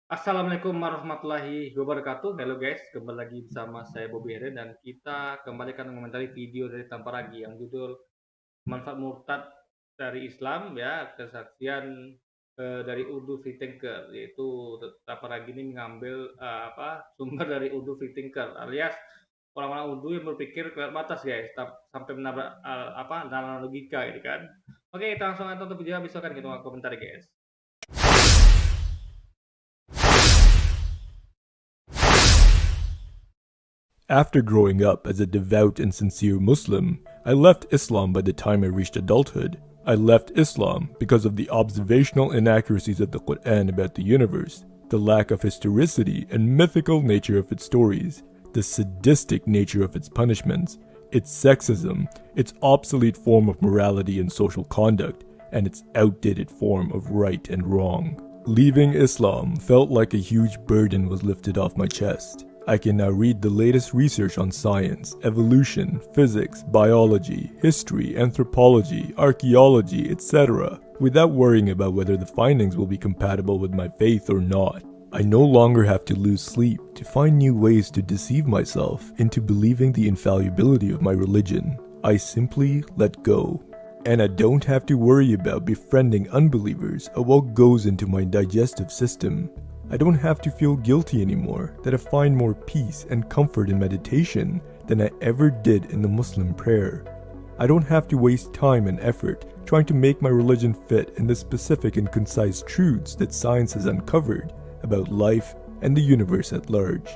Assalamualaikum warahmatullahi wabarakatuh. Halo guys, kembali lagi bersama saya Bobby Eren dan kita kembali akan mengomentari video dari Tamparagi yang judul Manfaat Murtad dari Islam ya, kesaksian dari Urdu Free Thinker, yaitu Tamparagi ini mengambil sumber dari Urdu Free Thinker alias orang-orang Urdu yang berpikir kelewat batas guys, sampai menabrak nalar logika gitu kan. Oke, kita langsung aja tonton video, besok kan kita mau komentar guys. After growing up as a devout and sincere Muslim, I left Islam by the time I reached adulthood. I left Islam because of the observational inaccuracies of the Quran about the universe, the lack of historicity and mythical nature of its stories, the sadistic nature of its punishments, its sexism, its obsolete form of morality and social conduct, and its outdated form of right and wrong. Leaving Islam felt like a huge burden was lifted off my chest. I can now read the latest research on science, evolution, physics, biology, history, anthropology, archaeology, etc., without worrying about whether the findings will be compatible with my faith or not. I no longer have to lose sleep to find new ways to deceive myself into believing the infallibility of my religion. I simply let go. And I don't have to worry about befriending unbelievers or what goes into my digestive system. I don't have to feel guilty anymore that I find more peace and comfort in meditation than I ever did in the Muslim prayer. I don't have to waste time and effort trying to make my religion fit in the specific and concise truths that science has uncovered about life and the universe at large.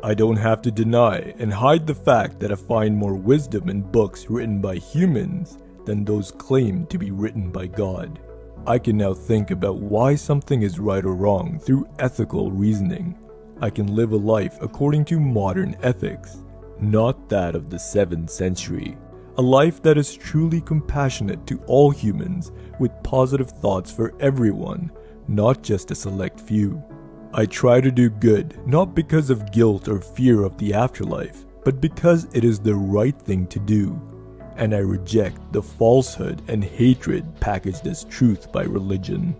I don't have to deny and hide the fact that I find more wisdom in books written by humans than those claimed to be written by God. I can now think about why something is right or wrong through ethical reasoning. I can live a life according to modern ethics, not that of the 7th century. A life that is truly compassionate to all humans with positive thoughts for everyone, not just a select few. I try to do good, not because of guilt or fear of the afterlife, but because it is the right thing to do. And I reject the falsehood and hatred packaged as truth by religion.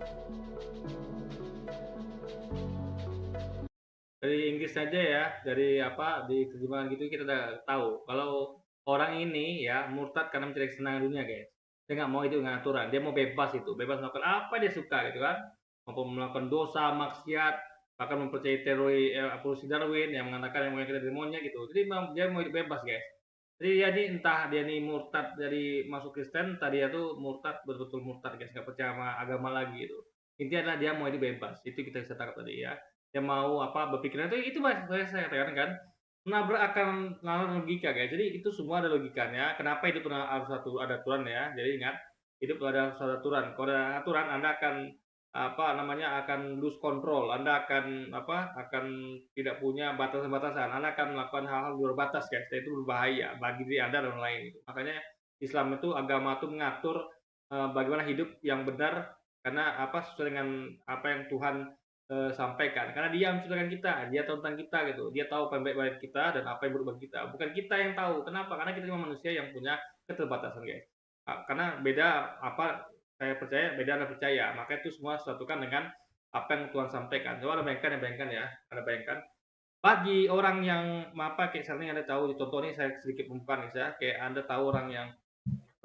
Dari Inggris saja ya, dari di terjemahan gitu kita udah tahu kalau orang ini ya murtad karena mencari kesenangan dunia guys. Dia nggak mau itu dengan aturan, dia mau bebas itu, bebas melakukan apa dia suka gitu kan. Mau melakukan dosa, maksiat, bahkan mempercayai teori evolusi Darwin yang mengatakan yang kita dari monyet gitu. Jadi memang dia mau hidup bebas guys. Jadi dia ini entah dia nih murtad dari masuk Kristen, tadi dia tuh murtad betul-betul murtad guys, nggak percaya sama agama lagi gitu. Intinya adalah dia mau hidup bebas, itu kita bisa tangkap tadi ya. Dia mau berpikiran itu Mas, saya katakan kan, menabrak akan nalar logika guys. Jadi itu semua ada logikanya. Kenapa hidup harus ada aturan ya. Jadi ingat, hidup ada suatu aturan. Kalau ada aturan Anda akan akan lose control. Anda akan tidak punya batasan-batasan. Anda akan melakukan hal-hal di luar batas guys. Dan itu berbahaya bagi diri Anda dan orang lain gitu. Makanya Islam itu agama itu mengatur bagaimana hidup yang benar karena sesuai dengan apa yang Tuhan sampaikan. Karena dia menciptakan kita, dia tahu tentang kita gitu. Dia tahu apa yang baik bagi kita dan apa yang buruk bagi kita. Bukan kita yang tahu. Kenapa? Karena kita cuma manusia yang punya keterbatasan guys. Karena beda saya percaya, beda Anda percaya. Maka itu semua disatukan dengan apa yang Tuhan sampaikan. Coba Anda bayangkan ya. Anda bayangkan. Bagi orang yang kayak misalnya Anda tahu, contoh ini saya sedikit pembukaan ya. Kayak Anda tahu orang yang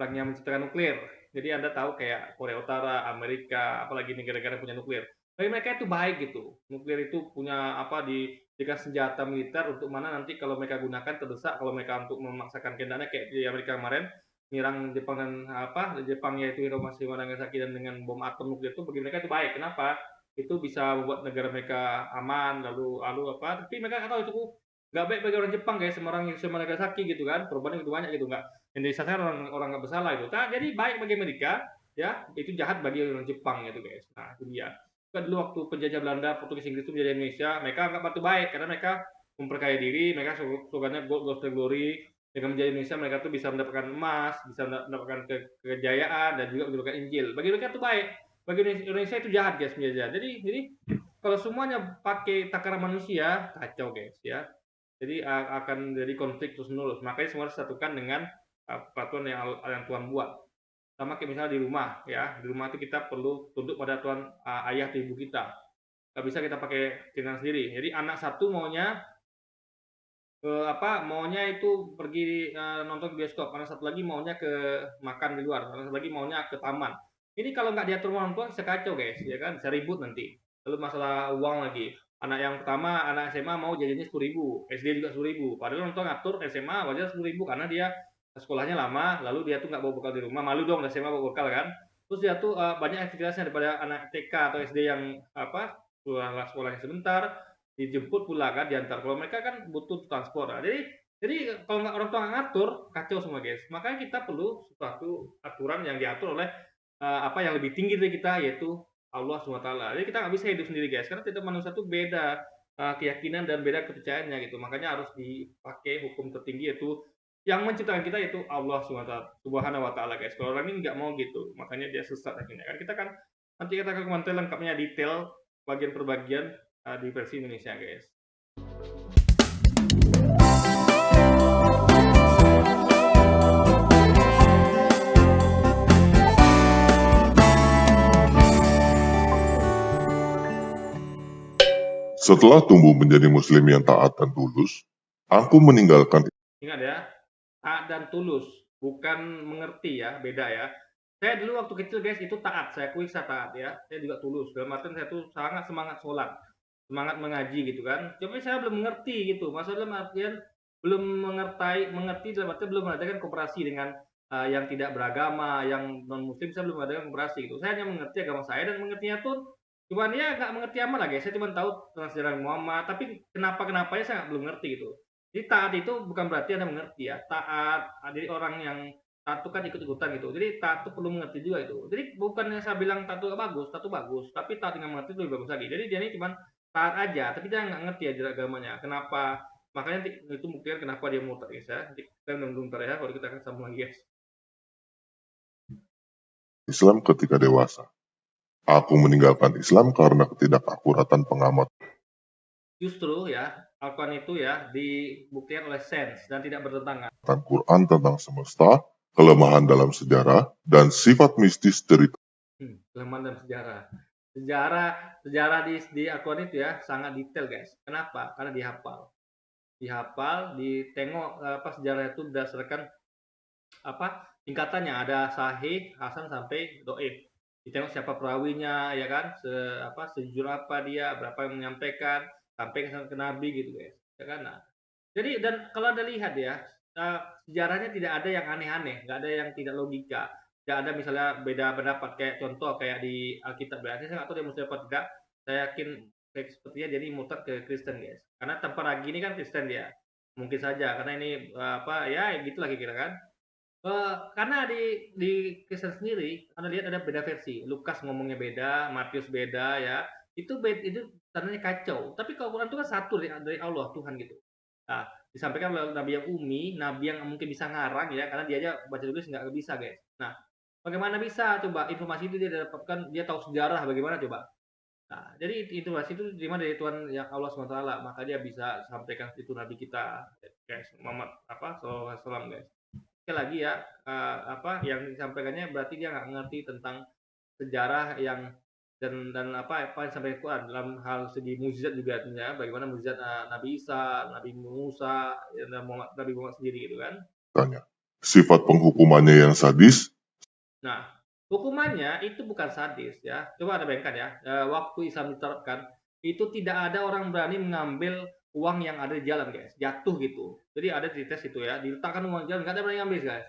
menciptakan nuklir. Jadi Anda tahu kayak Korea Utara, Amerika, apalagi negara-negara punya nuklir. Bagi mereka itu baik gitu. Nuklir itu punya dijadikan senjata militer untuk mana nanti kalau mereka gunakan terdesak, kalau mereka untuk memaksakan kehendaknya kayak di Amerika kemarin menyerang Jepang dan Jepang yaitu Hiroshima dan Nagasaki dan dengan bom atom nuklir itu bagi mereka itu baik. Kenapa? Itu bisa membuat negara mereka aman tapi mereka nggak tahu itu nggak baik bagi orang Jepang guys, sama orang Hiroshima dan Nagasaki gitu kan, korbannya itu banyak gitu, nggak Indonesia kan orang nggak bersalah itu. Nah, jadi baik bagi Amerika ya, itu jahat bagi orang Jepang gitu guys. Nah, itu dia. Kan dulu waktu penjajah Belanda, Portugis, Inggris itu menjajah Indonesia, mereka nggak bantu baik karena mereka memperkaya diri, mereka slogannya gold to glory. Dengan menjadi Indonesia mereka tuh bisa mendapatkan emas, bisa mendapatkan kejayaan dan juga mendapatkan Injil. Bagi mereka itu baik, bagi Indonesia itu jahat guys menjajah. Jadi kalau semuanya pakai takaran manusia kacau guys ya. Jadi akan jadi konflik terus menerus. Makanya semua harus disatukan dengan peraturan yang Tuhan buat. Sama kayak misalnya di rumah ya, di rumah itu kita perlu tunduk pada Tuhan ayah atau ibu kita. nggak bisa kita pakai tinggal sendiri. Jadi anak satu maunya maunya itu pergi, nonton bioskop, anak satu lagi maunya ke makan di luar, anak satu lagi maunya ke taman. Ini kalau nggak diatur orang tua bisa kacau guys, ya kan, bisa ribut nanti. Lalu masalah uang lagi, anak yang pertama, anak SMA mau jajannya 10.000, SD juga 10.000, padahal orang tua ngatur SMA wajar 10.000 karena dia sekolahnya lama, lalu dia tuh nggak bawa bekal di rumah, malu dong SMA bawa bekal kan. Terus dia tuh, banyak aktivitasnya daripada anak TK atau SD yang pulang sekolahnya sebentar, dijemput pula kan, diantar. Kalau mereka kan butuh transport. Nah, jadi kalau nggak orang tua nggak ngatur, kacau semua guys. Makanya kita perlu suatu aturan yang diatur oleh yang lebih tinggi dari kita, yaitu Allah SWT. Jadi kita nggak bisa hidup sendiri guys, karena setiap manusia itu beda keyakinan dan beda kepercayaannya gitu. Makanya harus dipakai hukum tertinggi, yaitu yang menciptakan kita, yaitu Allah Subhanahu wa Ta'ala guys. Kalau orang ini nggak mau gitu, makanya dia sesat akhirnya kan. Kita kan nanti kita akan komentar lengkapnya detail bagian per bagian di versi Indonesia guys. Setelah tumbuh menjadi muslim yang taat dan tulus, aku meninggalkan. Ingat ya, taat dan tulus, bukan mengerti ya, beda ya. Saya dulu waktu kecil guys itu taat, saya akui saya taat ya. Saya juga tulus, dalam artian saya tuh sangat semangat sholat, semangat mengaji gitu kan. Tapi saya belum mengerti gitu, maksudnya dalam artian belum mengerti dalam artian belum mengadakan koperasi dengan yang tidak beragama, yang non muslim, saya belum mengadakan koperasi gitu. Saya hanya mengerti agama saya dan mengertinya tuh cuman ya nggak mengerti amat lah guys. Saya cuma tahu tentang sejarah Muhammad, tapi kenapa-kenapanya saya belum ngerti gitu. Jadi taat itu bukan berarti Anda mengerti ya. Taat, jadi orang yang taat itu kan ikut-ikutan gitu. Jadi taat itu perlu mengerti juga itu. Jadi bukannya saya bilang taat itu bagus, tapi taat dengan mengerti itu lebih bagus lagi. Jadi dia ini cuma taat aja, tapi dia nggak ngerti aja agamanya. Kenapa? Makanya itu buktikan kenapa dia murtad guys ya. Nanti kita nunggu bentar ya, kalau kita akan sambung lagi guys. Islam ketika dewasa. Aku meninggalkan Islam karena ketidakakuratan pengamat. Justru ya, Al-Quran itu ya dibuktikan oleh sains dan tidak bertentangan. Quran tentang semesta, kelemahan dalam sejarah, dan sifat mistis dari. Kelemahan dalam sejarah. Sejarah di Al-Quran itu ya sangat detail guys. Kenapa? Karena dihafal, ditengok sejarah itu berdasarkan tingkatannya, ada sahih, hasan sampai doif. Ditengok siapa perawinya ya kan, sejujur apa dia, berapa yang menyampaikan, sampai ke Nabi gitu guys, ya kan. Nah, jadi dan kalau Anda lihat ya, sejarahnya tidak ada yang aneh-aneh, nggak ada yang tidak logika, tidak ada misalnya beda pendapat kayak contoh kayak di Alkitab. Berarti saya nggak tahu dia muslim apa tidak, saya yakin sepertinya jadi murtad ke Kristen guys, karena tanpa ragi ini kan Kristen dia, mungkin saja karena ini ya gitulah kira-kira kan. Karena di Kristen sendiri, Anda lihat ada beda versi. Lukas ngomongnya beda, Matius beda ya. Itu tandanya kacau. Tapi kalau Quran itu kan satu dari Allah Tuhan gitu. Nah, disampaikan oleh nabi yang umi, nabi yang mungkin bisa ngarang ya, karena dia aja baca tulis nggak bisa guys. Nah, bagaimana bisa coba informasi itu dia dapatkan, dia tahu sejarah bagaimana coba. Nah, jadi informasi itu diterima dari Tuhan yang Allah SWT, maka dia bisa sampaikan itu nabi kita guys, Muhammad SAW guys. Sekali lagi ya, yang disampaikannya berarti dia nggak ngerti tentang sejarah yang dan apa yang sampai Quran dalam hal segi mukjizat juga ya, bagaimana mukjizat Nabi Isa, Nabi Musa, dan Nabi Muhammad sendiri gitu kan. Tanya. Sifat penghukumannya yang sadis. Nah, hukumannya itu bukan sadis ya. Coba Anda bayangkan ya, waktu Islam diterapkan itu tidak ada orang berani mengambil uang yang ada di jalan guys, jatuh gitu. Jadi ada di tes itu ya, diletakkan uang di jalan, nggak ada berani ngambil guys.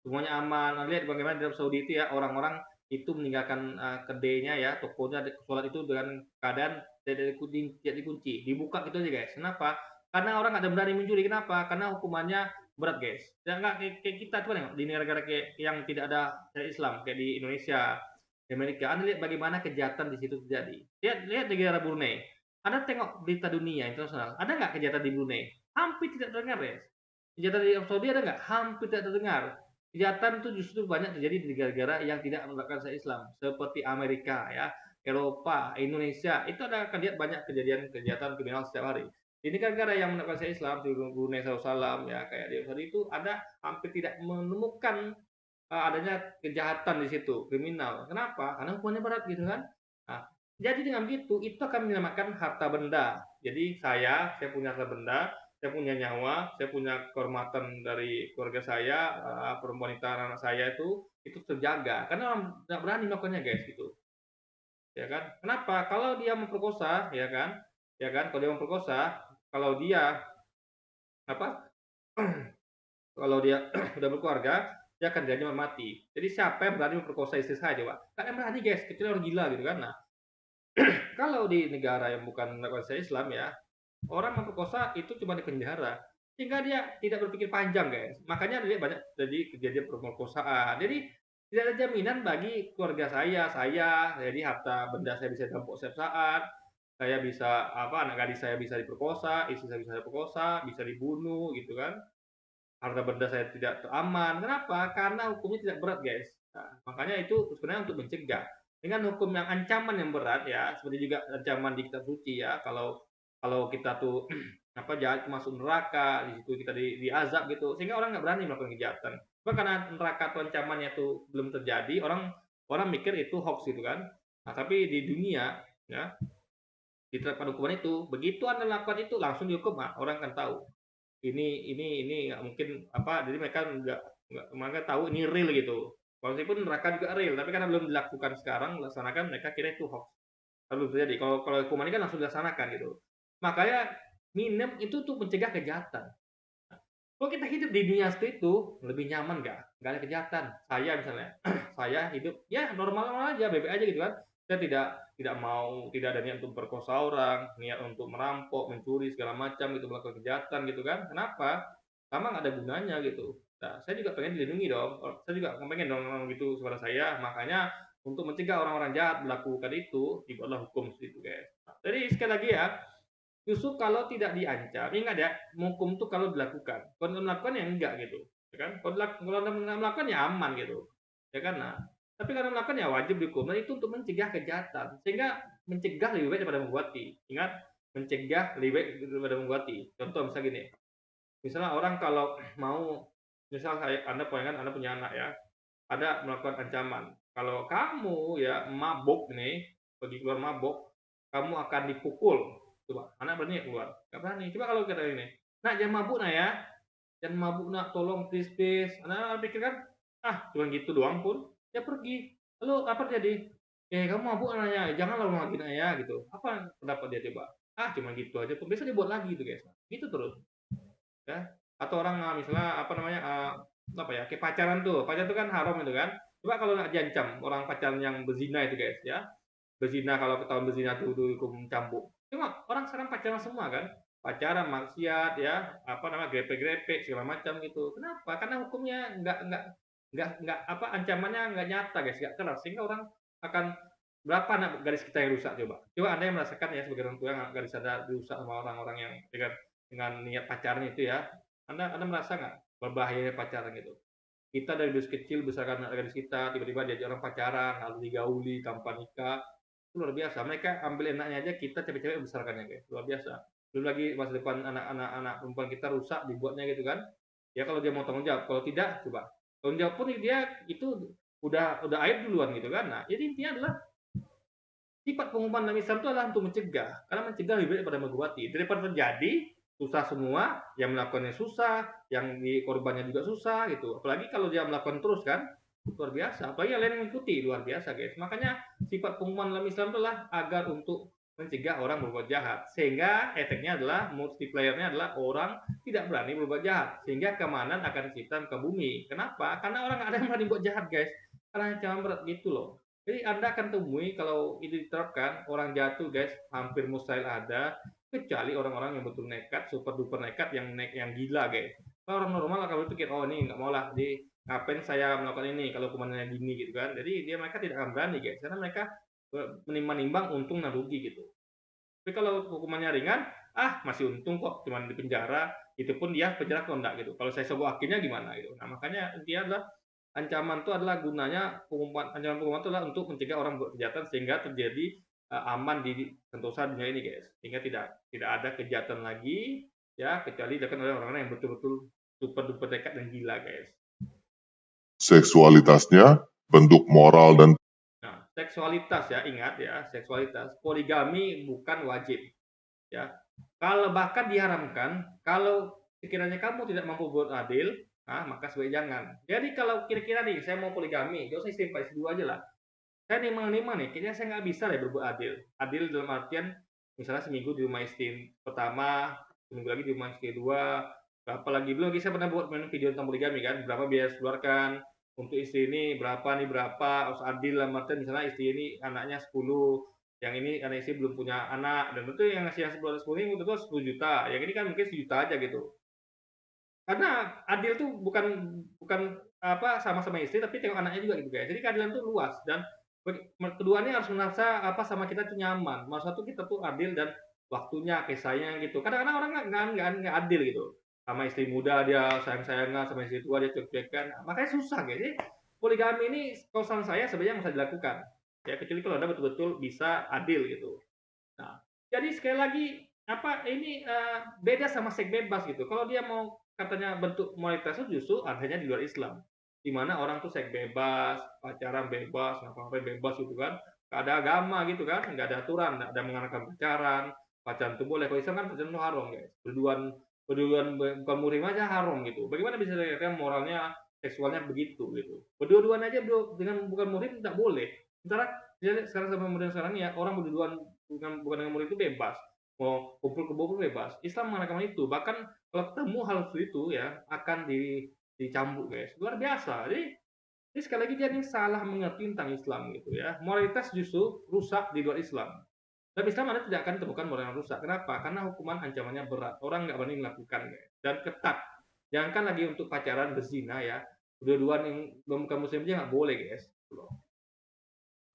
Semuanya aman. Lihat bagaimana di Arab Saudi itu ya, orang-orang itu meninggalkan kedainya ya, tokonya, sholat itu dengan keadaan tidak dikunci, dibuka gitu aja guys. Kenapa? Karena orang nggak ada berani mencuri. Kenapa? Karena hukumannya berat guys. Dan nggak kayak kita tuh di negara-negara yang tidak ada Islam kayak di Indonesia, di Amerika. Anda lihat bagaimana kejahatan di situ terjadi. Lihat negara Brunei. Anda tengok berita dunia internasional, ada nggak kejahatan di Brunei? Hampir tidak terdengar ya. Kejahatan di Arab Saudi ada nggak? Hampir tidak terdengar. Kejahatan itu justru banyak terjadi di negara-negara yang tidak menerapkan syariat Islam, seperti Amerika ya, Eropa, Indonesia. Itu ada akan lihat banyak kejahatan kriminal setiap hari. Di negara yang menerapkan syariat Islam, di Brunei Darussalam ya, kayak di Arab Saudi itu ada hampir tidak menemukan adanya kejahatan di situ, kriminal. Kenapa? Karena hukumannya berat gitu kan. Nah, Jadi dengan begitu, itu akan menyelamatkan harta benda. Jadi saya punya harta benda, saya punya nyawa, saya punya kehormatan dari keluarga saya, perempuan anak saya itu terjaga. Karena orang nggak berani melakukannya guys, gitu. Ya kan? Kenapa? Kalau dia memperkosa, ya kan? Ya kan? Kalau dia memperkosa, kalau dia apa? Kalau dia udah berkeluarga, dia akan diancam mati. Jadi siapa yang berani memperkosa istri saya coba? Kan yang berani guys, kecuali orang gila gitu kan. Nah, kalau di negara yang bukan negara Islam ya, orang memperkosa itu cuma di penjara. Sehingga dia tidak berpikir panjang guys. Makanya dia banyak jadi kejadian pemerkosaan. Jadi tidak ada jaminan bagi keluarga saya, jadi harta benda saya bisa dirampok setiap saat, saya bisa anak gadis saya bisa diperkosa, istri saya bisa diperkosa, bisa dibunuh gitu kan. Harta benda saya tidak aman. Kenapa? Karena hukumnya tidak berat, guys. Nah, makanya itu sebenarnya untuk mencegah. Dengan hukum yang ancaman yang berat ya, seperti juga ancaman di kitab suci ya, kalau kalau kita tuh jahat masuk neraka, di situ kita diazab gitu, sehingga orang nggak berani melakukan kejahatan. Cuma karena neraka atau ancamannya itu belum terjadi, orang orang mikir itu hoax gitu kan. Nah, tapi di dunia ya, diterapkan hukuman itu, begitu Anda lakukan itu langsung dihukum, orang akan tahu ini nggak mungkin jadi mereka tahu ini real gitu. Walaupun neraka juga real, tapi karena belum dilakukan sekarang, laksanakan mereka kira itu hoax. Lalu terjadi. Kalau hukuman ini kan langsung dilaksanakan gitu. Makanya minum itu tuh mencegah kejahatan. Kalau kita hidup di dunia seperti itu, lebih nyaman nggak? Nggak ada kejahatan. Saya misalnya, saya hidup ya normal-normal aja, bebek aja gitu kan. Saya tidak mau, tidak ada niat untuk perkosa orang, niat untuk merampok, mencuri segala macam gitu, melakukan kejahatan gitu kan. Kenapa? Sama nggak ada gunanya gitu. Nah, saya juga pengen dilindungi dong. Saya juga pengen dong gitu kepada saya. Makanya untuk mencegah orang-orang jahat melakukan itu, dibuatlah hukum seperti itu guys. Nah, jadi sekali lagi ya, justru kalau tidak diancam, ingat ya, hukum itu kalau dilakukan. Kalau melakukan ya enggak gitu, ya kan? Kalau melakukan ya aman gitu, ya kan? Nah, tapi kalau melakukan ya wajib dihukum. Nah, itu untuk mencegah kejahatan, sehingga mencegah lebih baik daripada mengobati. Ingat, mencegah lebih baik daripada mengobati. Contoh misalnya gini, misalnya orang kalau mau, misal Anda punya anak ya, ada melakukan ancaman. Kalau kamu ya mabuk nih, pergi keluar mabuk, kamu akan dipukul. Coba, anak berani keluar? Gak berani. Coba kalau kita ini, nak jangan mabuk nak ya, jangan mabuk nak, tolong please please. Anak pikir kan, cuma gitu doang pun, dia pergi. Lalu apa terjadi? Kamu mabuk anaknya, janganlah ulang lagi nak ya, gitu. Apa pendapat dia coba? Cuma gitu aja. Besok dia buat lagi gitu guys. Gitu terus. Ya. Atau orang misalnya kayak pacaran tuh kan haram itu kan. Coba kalau nggak diancam orang pacaran yang berzina itu guys ya, berzina, kalau ketahuan berzina tuh hukum cambuk. Cuma orang sekarang pacaran semua kan, pacaran maksiat ya, grepe-grepe segala macam gitu. Kenapa? Karena hukumnya nggak ancamannya nggak nyata guys, nggak keras, sehingga orang akan berapa anak garis kita yang rusak. Coba Anda yang merasakan ya sebagai orang tua yang garis ada dirusak sama orang-orang yang dengan niat pacaran itu ya, anda merasa nggak berbahaya pacaran gitu? Kita dari kecil besarkan anak gadis kita, tiba-tiba diajak orang pacaran, lalu digauli tanpa nikah, itu luar biasa. Mereka ambil enaknya aja, kita cewek-cewek besarkannya guys, luar biasa. Belum lagi masa depan anak-anak perempuan kita rusak dibuatnya gitu kan. Ya kalau dia mau tanggung jawab, kalau tidak coba tanggung jawab pun dia itu udah aib duluan gitu kan. Nah, jadi intinya adalah sifat pengumuman dalam Islam itu adalah untuk mencegah, karena mencegah lebih baik daripada mengobati. Daripada terjadi susah semua, yang melakukannya susah, yang di korbannya juga susah gitu. Apalagi kalau dia melakukan terus kan, luar biasa. Apalagi yang lain mengikuti, luar biasa guys. Makanya sifat pengumuman dalam Islam adalah agar untuk mencegah orang berbuat jahat, sehingga efeknya adalah multipliernya adalah orang tidak berani berbuat jahat, sehingga keamanan akan diciptakan ke bumi. Kenapa? Karena orang ada yang berani buat jahat guys, karena ancaman berat gitu loh. Jadi Anda akan temui kalau ini diterapkan, orang jatuh guys hampir mustahil ada, kecuali orang-orang yang betul nekat, super duper nekat, yang gila guys. Kalau orang normal akan berpikir, oh ini nggak mau lah, ngapain saya melakukan ini kalau hukumannya gini gitu kan. Jadi mereka tidak akan berani guys, karena mereka menimbang untung dan rugi gitu. Tapi kalau hukumannya ringan, masih untung kok, cuma di penjara, itu pun dia penjara kondak gitu. Kalau saya sebut akhirnya gimana gitu. Nah makanya intinya adalah ancaman itu adalah gunanya, ancaman pengumuman itu adalah untuk mencegah orang buat kejahatan, sehingga terjadi aman di sentosa dunia ini guys, sehingga tidak ada kejahatan lagi ya, kecuali dilakukan oleh orang-orang yang betul-betul super duper nekat dan gila guys. Seksualitasnya, bentuk moral dan seksualitas ya, ingat ya, seksualitas. Poligami bukan wajib ya. Kalau bahkan diharamkan, kalau sekiranya kamu tidak mampu berbuat adil, maka sebaiknya jangan. Jadi kalau kira-kira nih saya mau poligami, gak usah istri 4 istri 2 aja lah. Saya nimang-nimang nih, kayaknya saya nggak bisa deh berbuat adil. Adil dalam artian misalnya seminggu di rumah istri pertama, seminggu lagi di rumah istri kedua, berapa lagi belum lagi saya pernah buat video tentang poligami kan, berapa biaya keluarkan untuk istri ini berapa nih berapa, harus adil dalam artian misalnya istri ini anaknya 10, yang ini anak istri belum punya anak, dan tentu yang ngasih yang 10 ini tentu 10 juta, yang ini kan mungkin 1 juta aja gitu. Karena adil tuh bukan bukan apa sama-sama istri tapi tengok anaknya juga gitu guys. Jadi keadilan tuh luas dan keduanya harus merasa apa sama kita tuh nyaman. Maksud tuh kita tuh adil dan waktunya kisahnya gitu. Kadang-kadang orang nggak adil gitu. Sama istri muda dia sayang-sayangan, sama istri tua dia cuek-cuekan. Makanya susah guys. Jadi poligami ini kalau saran saya sebenarnya bisa dilakukan. Ya kecuali kalau Anda betul-betul bisa adil gitu. Nah, jadi sekali lagi apa ini beda sama seks bebas gitu. Kalau dia mau katanya bentuk moralitas itu justru adanya di luar Islam, di mana orang tuh seks bebas, pacaran bebas, ngapa-ngapain bebas gitu kan, nggak ada agama gitu kan, nggak ada aturan, nggak ada mengarahkan pacaran itu boleh. Kalau Islam kan pacaran itu haram guys, berduaan berduaan bukan muhrim aja haram gitu. Bagaimana bisa dikatakan moralnya seksualnya begitu gitu? Berdua-duaan aja dengan bukan muhrim tidak boleh. Sementara sekarang sama modern sekarang ya orang berdua bukan dengan murid itu bebas, mau kumpul bebas. Islam mengatakan itu, bahkan kalau ketemu hal seperti itu ya akan dicambuk guys, luar biasa. Jadi sekali lagi dia ini salah mengerti tentang Islam gitu ya. Moralitas justru rusak di luar Islam. Dalam Islam Anda tidak akan temukan moral yang rusak. Kenapa? Karena hukuman ancamannya berat. Orang nggak berani melakukan guys. Dan ketat. Jangankan lagi untuk pacaran berzina ya. Dua-duaan yang bukan muslim aja nggak boleh guys.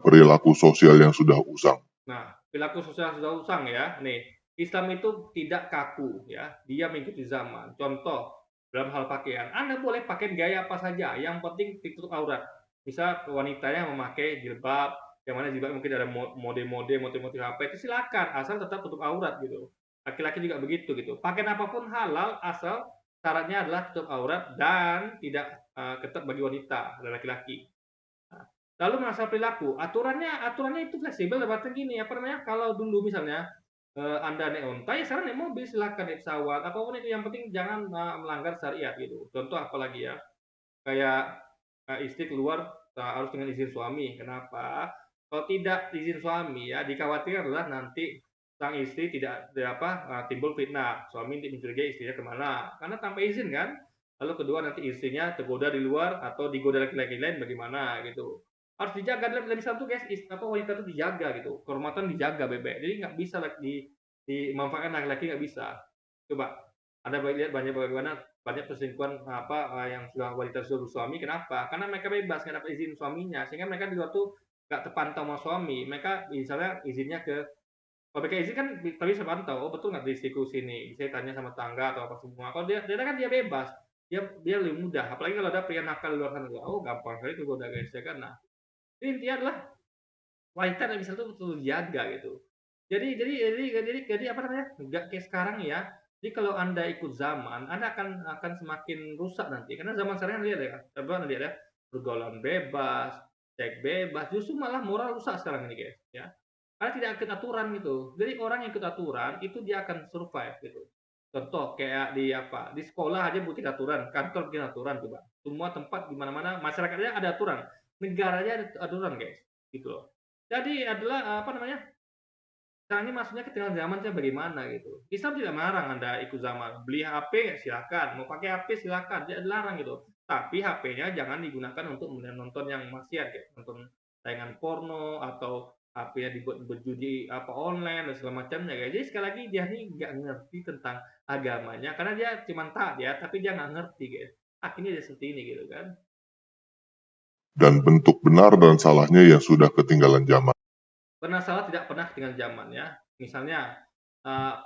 Perilaku sosial yang sudah usang. Nah, perilaku sosial sudah usang ya. Nih, Islam itu tidak kaku ya. Dia mengikuti zaman. Contoh dalam hal pakaian, Anda boleh pakai gaya apa saja, yang penting tutup aurat. Misal wanitanya memakai jilbab, yang mana jilbab mungkin ada mode-mode, motif-motif apa itu silakan, asal tetap tutup aurat gitu. Laki-laki juga begitu gitu. Pakaian apapun halal asal syaratnya adalah tutup aurat dan tidak ketat bagi wanita dan laki-laki. Lalu masalah perilaku, aturannya itu fleksibel dalam arti gini, apa namanya, kalau dulu misalnya Anda naik onta, ya sekarang naik mobil silakan, naik pesawat, apapun itu yang penting jangan melanggar syariat gitu. Contoh apalagi ya, kayak istri keluar harus dengan izin suami. Kenapa? Kalau tidak izin suami ya dikhawatirkan adalah nanti sang istri tidak timbul fitnah, suami mencurigai istrinya kemana, karena tanpa izin kan. Lalu kedua nanti istrinya tergoda di luar atau digoda laki-laki lain bagaimana gitu. Harus dijaga dalam Islam tuh guys, wanita tuh dijaga gitu, kehormatan dijaga bebek. Jadi nggak bisa dimanfaatkan laki-laki, nggak bisa. Coba Anda lihat bagaimana banyak perselingkuhan yang sudah wanita sudah bersuami. Kenapa? Karena mereka bebas nggak dapat izin suaminya, sehingga mereka di luar tuh nggak terpantau sama suami. Mereka misalnya izinnya ke, kalau mereka izin kan tapi bisa pantau, oh betul nggak di istriku sini, saya tanya sama tangga atau apa semua. Kalau dia kan dia bebas, dia lebih mudah. Apalagi kalau ada pria nakal di luar sana, oh gampang sekali tuh udah guys ya kan. Nah, intinya adalah wanita dan bisa tuh betul dijaga gitu. Jadi apa namanya? Enggak kayak sekarang ya. Jadi kalau Anda ikut zaman, Anda akan semakin rusak nanti. Karena zaman sekarang lihat ya, lihat ya, pergaulan bebas, seks bebas, justru malah moral rusak sekarang ini guys, ya. Karena tidak ikut aturan gitu. Jadi orang yang ikut aturan itu dia akan survive gitu. Contoh kayak di sekolah aja bikin aturan, kantor bikin aturan coba. Semua tempat di mana-mana masyarakatnya ada aturan. Negaranya ada aturan guys, gitu loh. Jadi adalah apa namanya? Sekarang ini maksudnya ketinggalan zaman saya bagaimana gitu. Islam tidak melarang Anda ikut zaman. Beli HP silakan, mau pakai HP silakan, tidak dilarang gitu. Tapi HP-nya jangan digunakan untuk menonton yang maksiat ya, nonton tayangan porno atau HP-nya dibuat berjudi apa online dan segala macamnya guys. Jadi sekali lagi dia ini nggak ngerti tentang agamanya karena dia cuma taat ya, tapi dia nggak ngerti guys. Akhirnya dia seperti ini gitu kan. Dan bentuk benar dan salahnya yang sudah ketinggalan zaman. Benar salah tidak pernah ketinggalan zaman ya. Misalnya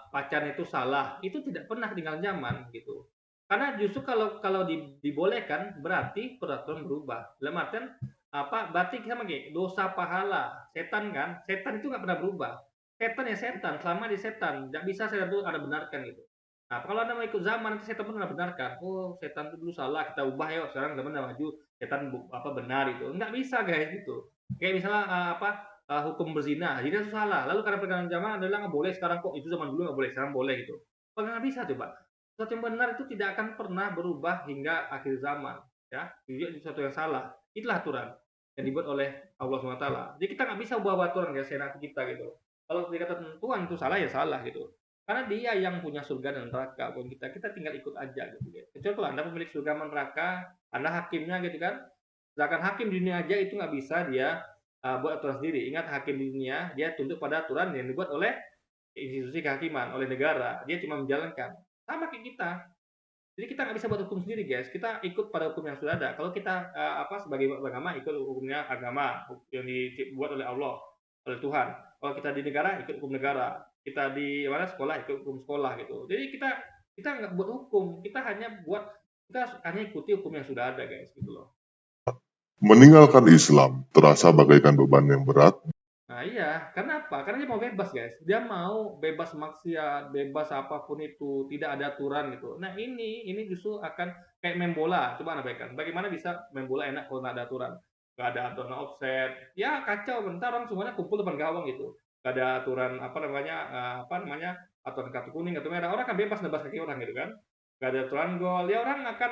pacaran itu salah, itu tidak pernah ketinggalan zaman gitu. Karena justru kalau dibolehkan berarti peraturan berubah. Dalam artian apa? Berarti sama kayak dosa pahala. Setan kan? Setan itu nggak pernah berubah. Setan ya setan, selama di setan. Nggak bisa setan itu ada benarkan gitu. Nah, kalau Anda mau ikut zaman, nanti setan pun ada benarkan. Oh, setan itu dulu salah, kita ubah yuk. Sekarang zaman udah maju, setan benar itu. Nggak bisa guys gitu. Kayak misalnya hukum berzina, zina itu salah. Lalu karena perkembangan zaman adalah nggak boleh sekarang kok itu zaman dulu nggak boleh sekarang boleh gitu. Apakah nggak bisa coba? Sesuatu yang benar itu tidak akan pernah berubah hingga akhir zaman, ya. Itu sesuatu yang salah. Itulah aturan yang dibuat oleh Allah SWT. Jadi kita nggak bisa ubah aturan guys, seenak kita gitu. Kalau dikata Tuhan itu salah ya salah gitu. Karena dia yang punya surga dan neraka, bukan kita. Kita tinggal ikut aja gitu. Kecuali kalau Anda pemilik surga dan neraka, Anda hakimnya gitu kan. Sedangkan hakim di dunia aja itu nggak bisa dia buat aturan sendiri. Ingat hakim di dunia dia tunduk pada aturan yang dibuat oleh institusi kehakiman, oleh negara. Dia cuma menjalankan. Sama kayak kita. Jadi kita nggak bisa buat hukum sendiri guys. Kita ikut pada hukum yang sudah ada. Kalau kita sebagai agama ikut hukumnya agama yang dibuat oleh Allah, oleh Tuhan. Kalau kita di negara ikut hukum negara. Kita di mana sekolah ikut hukum sekolah gitu. Jadi kita nggak buat hukum. Kita hanya ikuti hukum yang sudah ada guys gitu loh. Meninggalkan Islam terasa bagaikan beban yang berat. Nah iya, karena apa? Karena dia mau bebas guys. Dia mau bebas maksiat, bebas apapun itu, tidak ada aturan gitu. Nah ini justru akan kayak main bola. Coba Anda bayangkan, bagaimana bisa main bola enak kalau nggak ada aturan? Nggak ada aturan offset. Ya kacau, bentar orang semuanya kumpul depan gawang gitu. Nggak ada aturan aturan kartu kuning, kartu merah. Orang akan bebas nebas kaki orang gitu kan. Nggak ada aturan gol. Ya orang akan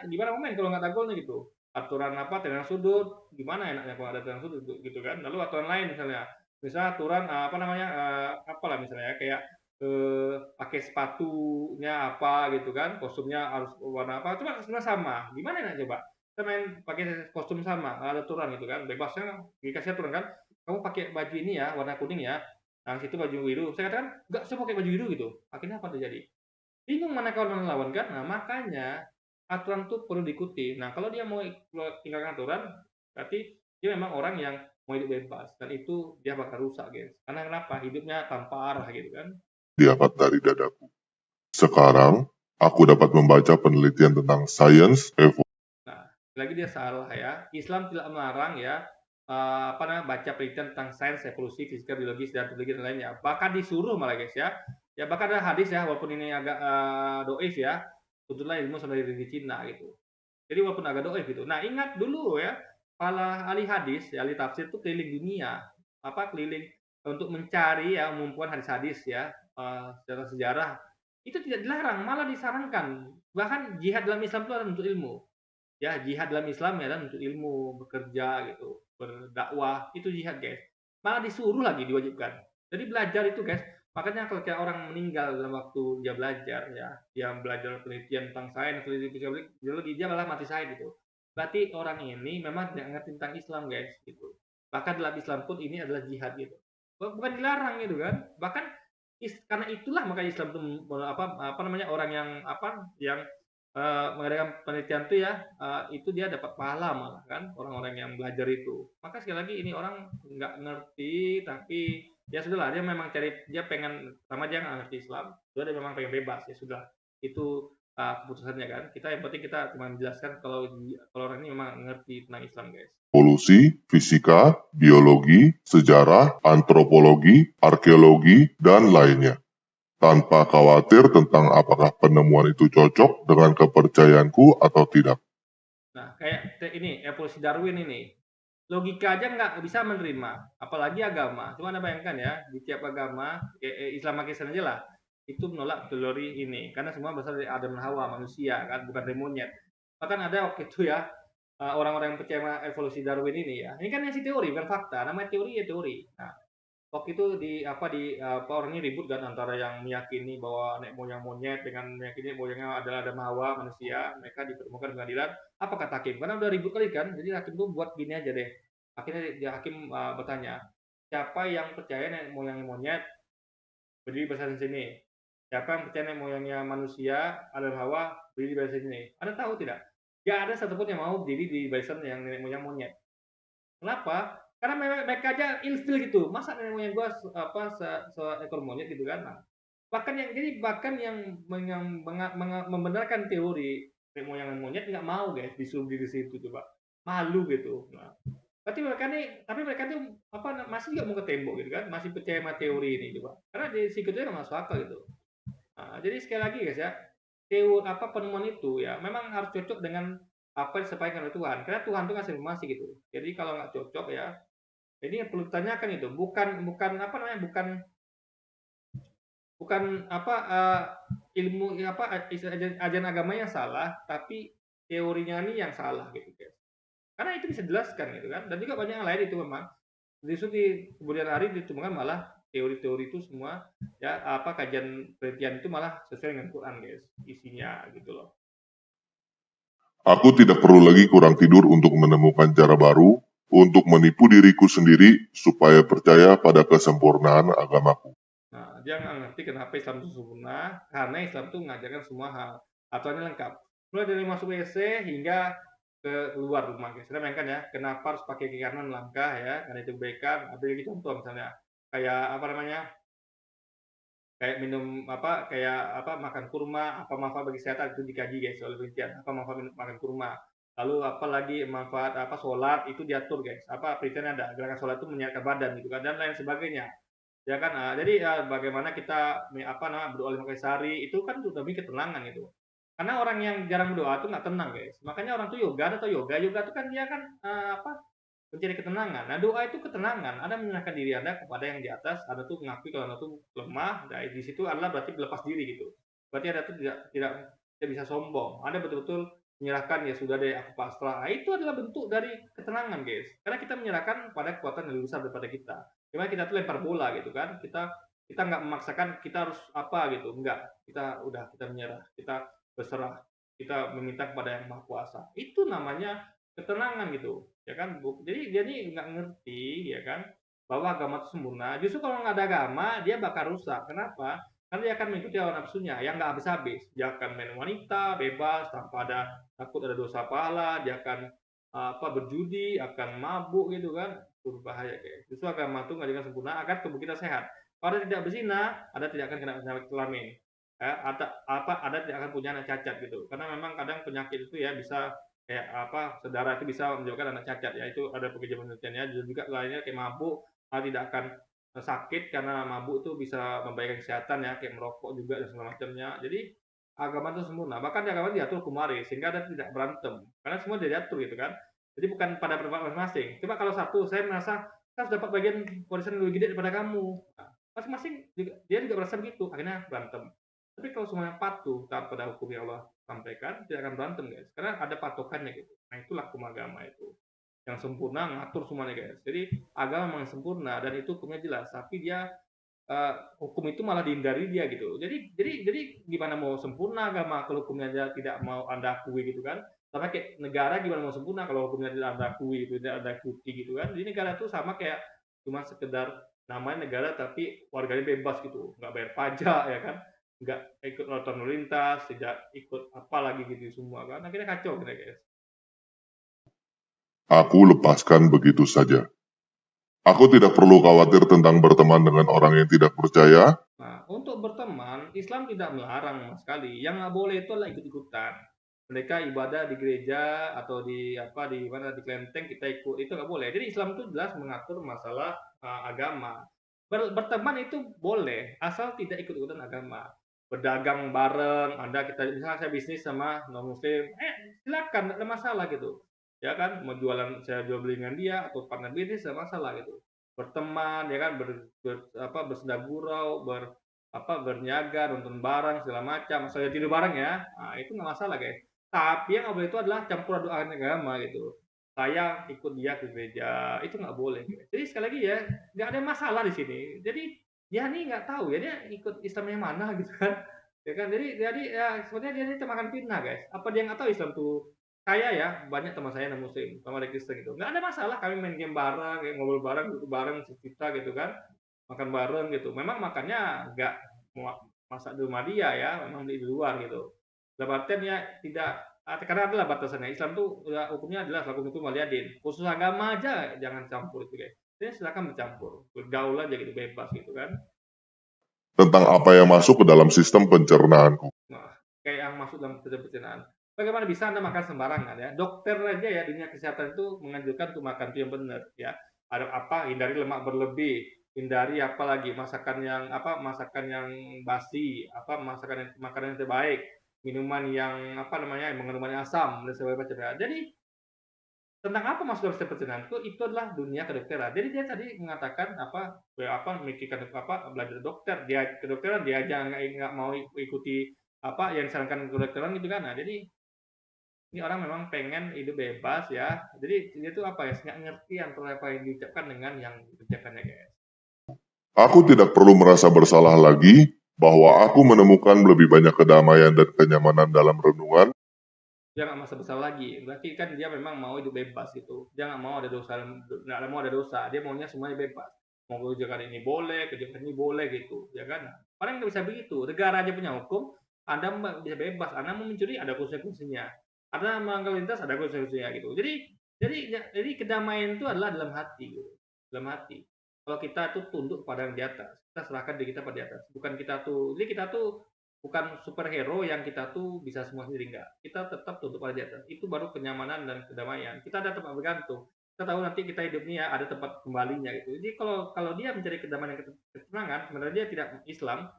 gimana main kalau nggak ada golnya gitu. Aturan tendangan sudut, gimana enaknya kalau ada tendangan sudut gitu kan. Lalu aturan lain misalnya aturan apalah misalnya kayak pakai sepatunya apa gitu kan, kostumnya harus warna apa, cuma sebenarnya sama. Gimana enak coba? Kita main pakai kostum sama, nggak ada aturan gitu kan, bebasnya dikasih aturan kan. Kamu pakai baju ini ya, warna kuning ya. Nah, situ baju biru. Saya katakan, nggak, saya pakai baju biru gitu. Akhirnya apa terjadi? Bingung mana kawan lawan kan. Nah, makanya aturan itu perlu diikuti. Nah, kalau dia mau tinggalkan aturan, berarti dia memang orang yang mau hidup bebas. Dan itu dia bakal rusak, guys. Karena kenapa? Hidupnya tanpa arah gitu kan. Diangkat dari dadaku. Sekarang, aku dapat membaca penelitian tentang sains evolusi. Nah, lagi dia salah ya. Islam tidak melarang ya baca penelitian tentang sains, evolusi, fisika, biologis, dan penelitian lainnya. Bahkan disuruh malah guys ya. Ya bahkan ada hadis ya, walaupun ini agak doif ya. Tentulah ilmu sampai dari Cina gitu. Jadi walaupun agak doif gitu. Nah ingat dulu ya, para ahli hadis, ahli tafsir itu keliling dunia, keliling untuk mencari ya mengumpulkan hadis-hadis ya sejarah-sejarah. Itu tidak dilarang, malah disarankan. Bahkan jihad dalam Islam itu adalah untuk ilmu. Ya, jihad dalam Islam ya untuk ilmu, bekerja gitu, berdakwah, itu jihad guys. Malah disuruh lagi diwajibkan. Jadi belajar itu guys, makanya kalau kayak orang meninggal dalam waktu dia belajar ya, dia belajar penelitian tentang sains, penelitian biologi, dia malah mati syahid gitu. Berarti orang ini memang tidak ngerti tentang Islam guys gitu. Bahkan dalam Islam pun ini adalah jihad gitu. Bukan dilarang gitu kan. Bahkan karena itulah maka Islam itu orang yang mengadakan penelitian itu ya itu dia dapat pahala malah kan orang-orang yang belajar itu. Maka sekali lagi ini orang nggak ngerti tapi ya sudahlah dia pengen sama dia nggak ngerti Islam, dia memang pengen bebas ya sudah itu keputusannya kan. Kita yang penting kita cuma menjelaskan kalau orang ini memang ngerti tentang Islam guys. Evolusi, fisika, biologi, sejarah, antropologi, arkeologi, dan lainnya. Tanpa khawatir tentang apakah penemuan itu cocok dengan kepercayaanku atau tidak. Nah, kayak ini evolusi Darwin ini. Logika aja nggak bisa menerima, apalagi agama. Cuma Anda bayangkan ya, di tiap agama, Islam Pakistan aja lah, itu menolak teori ini. Karena semua berasal dari Adam dan Hawa, manusia, kan, bukan dari monyet. Bahkan ada waktu itu ya, orang-orang yang percaya evolusi Darwin ini ya. Ini kan masih teori, bukan fakta. Namanya teori ya teori. Nah, waktu itu orang ini ribut kan antara yang meyakini bahwa nenek moyang monyet dengan meyakini moyangnya adalah Adam Hawa manusia, mereka dipertemukan di pengadilan. Apa kata hakim? Karena udah ribut kali kan, jadi hakim tuh buat gini aja deh. Akhirnya hakim bertanya, siapa yang percaya nenek moyangnya monyet berdiri bersama sini? Siapa yang percaya nenek moyangnya manusia Adam Hawa berdiri bersama sini? Anda tahu tidak? Gak ada satupun yang mau berdiri di barisan yang nenek moyang monyet. Kenapa? Karena mereka aja ilfil gitu. Masa nenek moyang gua seekor monyet gitu kan. Nah, bahkan yang membenarkan teori nenek moyang monyet nggak mau guys disuruh di situ coba. Malu gitu. Nah, tapi mereka tuh masih juga mau ke tembok gitu kan. Masih percaya sama teori ini coba. Karena di sikutnya nggak masuk akal gitu. Nah, jadi sekali lagi guys ya, penemuan itu ya memang harus cocok dengan apa yang disampaikan oleh Tuhan. Karena Tuhan itu ngasih informasi gitu. Jadi kalau nggak cocok ya, ini yang perlu ditanyakan itu. Bukan apa namanya, bukan apa ilmu apa ajaran agamanya salah, tapi teorinya ini yang salah gitu guys. Karena itu bisa dijelaskan gitu kan. Dan juga banyak yang lain itu memang. Justru di kemudian hari ditemukan malah teori-teori itu semua ya apa kajian penelitian itu malah sesuai dengan Quran guys isinya gitu loh. Aku tidak perlu lagi kurang tidur untuk menemukan cara baru untuk menipu diriku sendiri supaya percaya pada kesempurnaan agamaku. Nah, dia nggak ngerti kenapa Islam itu sempurna, karena Islam itu mengajarkan semua hal, aturannya lengkap. Mulai dari masuk WC hingga ke luar rumah, guys. Kita bayangkan ya, kenapa harus pakai kaki kanan langkah ya, karena itu kebaikan. Ada lagi contoh misalnya, kayak apa namanya, kayak minum apa, kayak apa makan kurma, apa manfaat bagi kesehatan itu dikaji guys oleh penelitian. Apa manfaat makan kurma? Lalu apa lagi manfaat apa sholat itu diatur guys. Apa penelitian ada gerakan sholat itu menyehatkan badan gitu kan dan lain sebagainya. Ya kan, jadi bagaimana kita apa namanya berdoa 5 kali sehari itu kan sudah bikin ketenangan itu. Karena orang yang jarang berdoa itu nggak tenang guys. Makanya orang tuh yoga atau yoga itu kan dia kan apa mencari ketenangan. Nah doa itu ketenangan. Anda menyerahkan diri Anda kepada yang di atas. Anda tuh mengakui kalau Anda tuh lemah. Nah di situ adalah berarti berlepas diri gitu. Berarti Anda tuh tidak bisa sombong. Anda betul-betul menyerahkan ya sudah deh aku pasrah. Nah, itu adalah bentuk dari ketenangan guys. Karena kita menyerahkan pada kekuatan yang lebih besar daripada kita. Gimana kita tuh lempar bola gitu kan. Kita nggak memaksakan kita harus apa gitu. Enggak. Kita menyerah. Kita berserah. Kita meminta kepada yang Maha Kuasa. Itu namanya ketenangan gitu. Ya kan? Jadi nggak ngerti ya kan bahwa agama itu sempurna. Justru kalau nggak ada agama, dia bakal rusak. Kenapa? Karena dia akan mengikuti hawa nafsunya yang nggak habis-habis. Dia akan main wanita bebas tanpa ada takut ada dosa pahala. Dia akan apa berjudi, akan mabuk gitu kan, berbahaya guys. Justru agama itu ngajarkan sempurna agar tubuh kita sehat. Kalau tidak berzina, Anda tidak akan kena penyakit kelamin. Ada tidak akan punya anak cacat gitu. Karena memang kadang penyakit itu ya bisa kayak apa saudara itu bisa menyebabkan anak cacat ya itu ada penelitian penelitiannya dan juga lainnya kayak mabuk tidak akan sakit karena mabuk itu bisa membahayakan kesehatan ya kayak merokok juga dan segala macamnya. Jadi agama itu sempurna. Bahkan di agama diatur kumari sehingga ada tidak berantem. Karena semua diatur gitu kan. Jadi bukan pada pribadi masing-masing. Coba kalau satu saya merasa saya harus dapat bagian warisan lebih gede daripada kamu. Nah, masing-masing dia juga merasa begitu. Akhirnya berantem. Tapi kalau semuanya patuh taat pada hukum yang Allah sampaikan, tidak akan berantem guys. Karena ada patokannya gitu. Nah itulah hukum agama itu. Yang sempurna ngatur semuanya guys. Jadi agama memang sempurna dan itu hukumnya jelas. Tapi dia hukum itu malah dihindari dia gitu. Jadi gimana mau sempurna agama kalau hukumnya dia tidak mau Anda akui gitu kan? Sama kayak negara gimana mau sempurna kalau hukumnya tidak Anda akui, tidak Anda ikuti gitu kan? Jadi negara itu sama kayak cuma sekedar namanya negara tapi warganya bebas gitu, nggak bayar pajak ya kan? Nggak ikut aturan lalu lintas, tidak ikut apa lagi gitu semua kan? Akhirnya kacau gitu guys. Aku lepaskan begitu saja. Aku tidak perlu khawatir tentang berteman dengan orang yang tidak percaya. Nah, untuk berteman, Islam tidak melarang sama sekali. Yang nggak boleh itu adalah ikut-ikutan. Mereka ibadah di gereja atau di apa di mana di kelenteng kita ikut itu nggak boleh. Jadi Islam itu jelas mengatur masalah agama. Berteman itu boleh asal tidak ikut-ikutan agama. Berdagang bareng, kita misalnya saya bisnis sama non muslim, silakan tidak ada masalah gitu. Ya kan, mau saya jual beli dengan dia atau partner bisnis tidak masalah gitu. Berteman ya kan bersenda gurau, berniaga, nonton bareng segala macam, saya tidur bareng ya. Nah, itu nggak masalah guys. Tapi yang nggak boleh itu adalah campur aduk agama gitu. Saya ikut dia ke gereja, itu nggak boleh. Guys. Jadi sekali lagi ya, nggak ada masalah di sini. Jadi dia nih nggak tahu ya dia ikut Islam yang mana gitu kan. Ya kan, jadi ya sebenarnya dia ini termakan fitnah guys. Apa dia nggak tahu Islam tuh saya ya banyak teman saya yang muslim sama ada Kristen gitu nggak ada masalah kami main game bareng kayak ngobrol bareng duduk bareng cerita gitu kan makan bareng gitu memang makannya nggak masak di rumah dia ya memang di luar gitu dalam artian ya tidak karena adalah batasannya Islam tuh ya, hukumnya adalah hukum itu maliadin khusus agama aja jangan campur itu guys jadi silakan bercampur bergaul aja gitu bebas gitu kan Tentang apa yang masuk ke dalam sistem pencernaanku. nah kayak yang masuk dalam sistem pencernaan. Bagaimana bisa Anda makan sembarangan ya? Dokter aja ya dunia kesehatan itu menganjurkan untuk makan itu yang benar ya. Ada apa? Hindari lemak berlebih, hindari apa lagi masakan yang basi, makanan yang terbaik. minuman yang apa namanya, yang mengandung banyak asam dan segala macam ya. Jadi tentang apa masuk dalam perjalanan itu adalah dunia kedokteran. Jadi dia tadi mengatakan apa, ya apa memikirkan apa belajar dokter, dia kedokteran dia aja nggak mau ikuti apa yang disarankan kedokteran gitu kan. Nah, jadi ini orang memang pengen hidup bebas ya. Jadi dia tuh apa ya, nggak ngerti antara apa yang diucapkan dengan yang dikerjakannya guys. Aku tidak perlu merasa bersalah lagi bahwa aku menemukan lebih banyak kedamaian dan kenyamanan dalam renungan. Dia nggak merasa bersalah lagi. Berarti kan dia memang mau hidup bebas gitu. Dia nggak mau ada dosa, nggak mau ada dosa. Dia maunya semuanya bebas. Mau kerjakan ini boleh, kerjakan ini boleh gitu, ya kan? Orang nggak bisa begitu. Negara aja punya hukum. Anda bisa bebas. Anda mau mencuri ada konsekuensinya. Anda melanggar lintas ada konsekuensinya gitu. Jadi kedamaian itu adalah dalam hati gitu. Dalam hati. Kalau kita tuh tunduk pada yang di atas, kita serahkan diri kita pada di atas. Bukan kita tuh, jadi kita tuh bukan superhero yang kita tuh bisa semua sendiri, enggak. Kita tetap tunduk pada di atas. Itu baru kenyamanan dan kedamaian. Kita ada tempat bergantung. Kita tahu nanti kita hidupnya ada tempat kembalinya gitu. Jadi kalau kalau dia mencari kedamaian dan ketenangan, sebenarnya dia tidak Islam.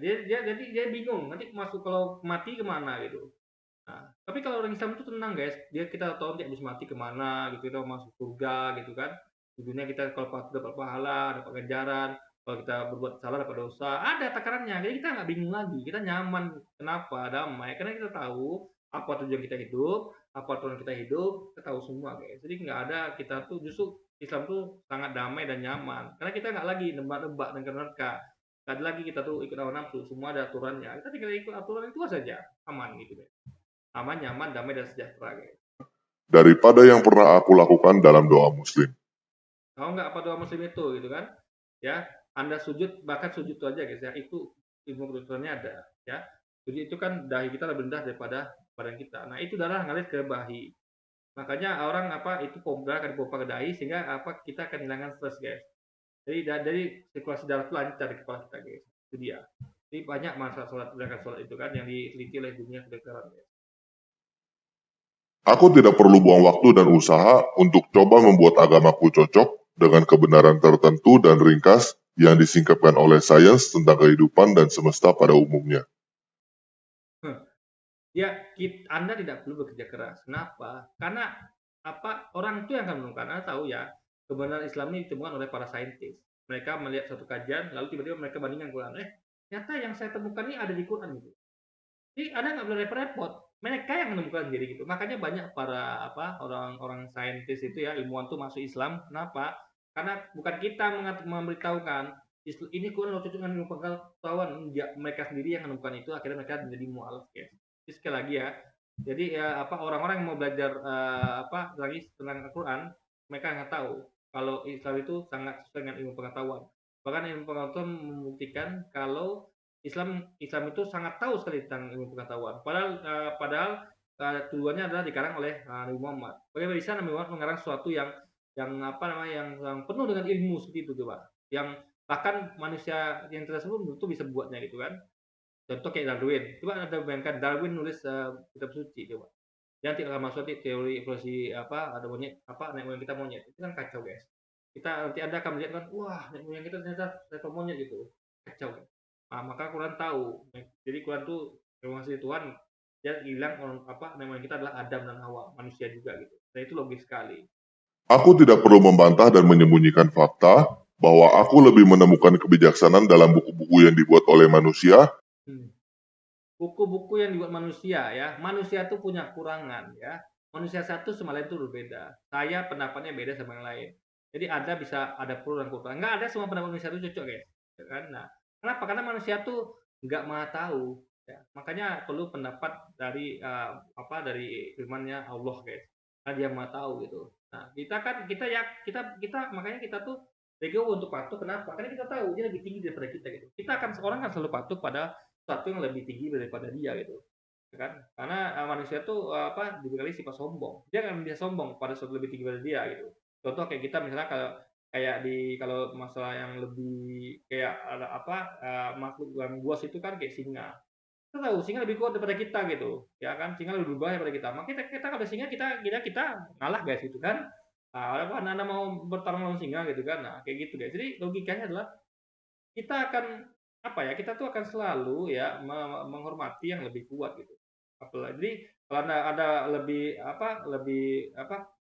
Dia bingung nanti masuk kalau mati kemana gitu. Nah, tapi kalau orang Islam itu tenang guys, kita tahu dia habis mati kemana gitu, kita masuk surga gitu kan. Di dunia kita kalau dapat pahala, dapat ganjaran, kalau kita berbuat salah dapat dosa, ada takarannya. Jadi kita nggak bingung lagi, kita nyaman. Kenapa? Damai. Karena kita tahu apa tujuan kita hidup, apa tujuan kita hidup, kita tahu semua guys. Jadi nggak ada kita tuh justru Islam tuh sangat damai dan nyaman. Karena kita nggak lagi nebak-nebak dan nerka. Nggak ada lagi kita tuh ikut hawa nafsu, semua ada aturannya. Kita tinggal ikut aturan itu saja, aman gitu guys. Aman, nyaman, damai, dan sejahtera guys. Daripada yang pernah aku lakukan dalam doa muslim. Tahu nggak apa doa muslim itu gitu kan? Ya, Anda sujud, bahkan sujud itu aja guys ya, itu ilmu kedokterannya ada ya. Sujud itu kan dahi kita lebih rendah daripada badan kita. Nah, itu darah ngalir ke bahi. Makanya orang apa itu darah akan dipompa ke dahi sehingga apa kita akan hilangkan stres guys. Jadi dari sirkulasi darah itu lancar di kepala kita guys. Itu dia. Jadi banyak masalah sholat itu kan yang diteliti oleh dunia kedokteran guys. Aku tidak perlu buang waktu dan usaha untuk coba membuat agamaku cocok dengan kebenaran tertentu dan ringkas yang disingkapkan oleh sains tentang kehidupan dan semesta pada umumnya. Ya, Anda tidak perlu bekerja keras. Kenapa? Karena apa orang itu yang akan menemukan. Anda tahu ya, kebenaran Islam ini ditemukan oleh para saintis. Mereka melihat satu kajian, lalu tiba-tiba mereka bandingkan Quran. Ternyata yang saya temukan ini ada di Quran gitu. Jadi Anda nggak boleh repot-repot. Mereka yang menemukan sendiri gitu. Makanya banyak para apa orang-orang saintis itu ya ilmuwan tuh masuk Islam. Kenapa? Karena bukan kita memberitahukan ini Quran cocok dengan ilmu pengetahuan. Mereka sendiri yang menemukan itu akhirnya mereka menjadi mualaf ya. Jadi sekali lagi ya. Jadi ya apa orang-orang yang mau belajar apa lagi tentang Al-Quran, mereka nggak tahu kalau Islam itu sangat sesuai dengan ilmu pengetahuan. Bahkan ilmu pengetahuan membuktikan kalau Islam itu sangat tahu sekali tentang ilmu pengetahuan. Padahal tujuannya adalah dikarang oleh Nabi Muhammad. Bagaimana bisa Nabi Muhammad mengarang sesuatu yang apa namanya yang penuh dengan ilmu seperti itu coba. Yang bahkan manusia yang tersebut itu bisa buatnya gitu kan. Contoh kayak Darwin. Coba Anda bayangkan Darwin nulis kitab suci coba. Yang tidak masuk di teori evolusi apa ada monyet apa nenek moyang kita monyet. Itu kan kacau guys. Nanti Anda akan melihat kan wah nenek moyang kita ternyata level monyet gitu. Kacau kan. Nah, maka Quran tahu. Jadi Quran tuh informasi Tuhan dia bilang apa namanya kita adalah Adam dan Hawa, manusia juga gitu. Dan itu logis sekali. Aku tidak perlu membantah dan menyembunyikan fakta bahwa aku lebih menemukan kebijaksanaan dalam buku-buku yang dibuat oleh manusia. Buku-buku yang dibuat manusia ya. Manusia tuh punya kurangan ya. Manusia satu sama lain itu berbeda. Saya pendapatnya beda sama yang lain. Jadi ada pro dan kontra. Nggak ada semua pendapat manusia itu cocok guys. Ya kan? Nah, kenapa? Karena manusia tuh nggak maha tahu. Ya. Makanya perlu pendapat dari dari firman-Nya Allah guys. Karena dia maha tahu gitu. Nah, makanya kita tuh bego untuk patuh. Kenapa? Karena kita tahu dia lebih tinggi daripada kita gitu. Orang kan selalu patuh pada sesuatu yang lebih tinggi daripada dia gitu. Ya kan? Karena manusia tuh dibekali sifat sombong. Dia nggak bisa sombong pada sesuatu lebih tinggi daripada dia gitu. Contoh kayak kita misalnya kalau masalah yang lebih kayak ada makhluk yang buas itu kan kayak singa. Kita tahu singa lebih kuat daripada kita gitu, ya kan? Singa lebih berbahaya daripada kita. Maka kita kalau singa kita ngalah guys gitu kan. Nah, anak mau bertarung lawan singa gitu kan. Nah, kayak gitu guys. Jadi logikanya adalah kita akan kita tuh akan selalu ya menghormati yang lebih kuat gitu. apalagi jadi kalau ada lebih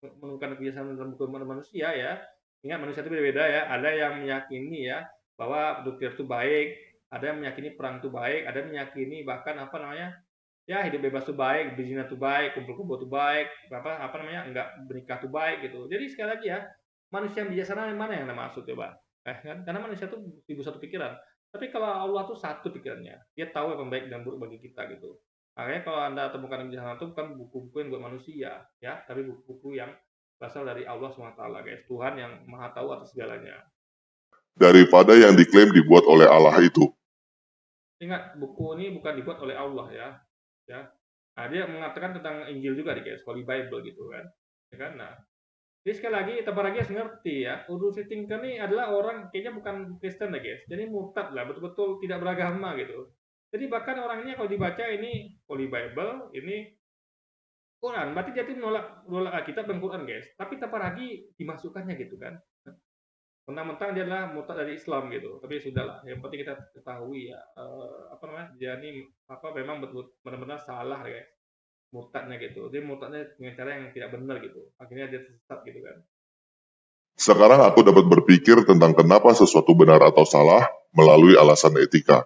menemukan kebiasaan dalam hukum manusia ya, ingat manusia itu beda-beda ya, ada yang meyakini ya bahwa nuklir itu baik, ada yang meyakini perang itu baik, ada yang meyakini bahkan ya hidup bebas itu baik, berzina itu baik, kumpul-kumpul itu baik, enggak bernikah itu baik gitu. Jadi sekali lagi ya, manusia yang bijaksana mana yang Anda maksud coba? Kan? Karena manusia itu 1001 pikiran. Tapi kalau Allah tuh satu pikirannya, dia tahu apa yang baik dan buruk bagi kita gitu. Makanya kalau Anda temukan yang bijaksana itu bukan buku-buku yang buat manusia, ya, tapi buku-buku yang berasal dari Allah SWT, guys. Tuhan yang Maha Tahu atas segalanya. daripada yang diklaim dibuat oleh Allah itu. Ingat, buku ini bukan dibuat oleh Allah ya. Ya. Nah, dia mengatakan tentang Injil juga nih guys, Holy Bible gitu kan. Ya kan? Nah, jadi sekali lagi, lagi harus ngerti ya, Urdu Thinker ini adalah orang kayaknya bukan Kristen lah guys. Jadi murtad lah, betul-betul tidak beragama gitu. Jadi bahkan orangnya kalau dibaca ini Holy Bible, ini Quran, berarti dia tuh menolak Alkitab dan Quran guys. Tapi lagi dimasukkannya gitu kan. Mentang-mentang dia adalah murtad dari Islam gitu. Tapi sudahlah, yang penting kita ketahui ya, dia ini memang betul benar-benar salah guys, murtadnya gitu. Dia murtadnya dengan cara yang tidak benar gitu. Akhirnya dia tersesat gitu kan. Sekarang aku dapat berpikir tentang kenapa sesuatu benar atau salah melalui alasan etika.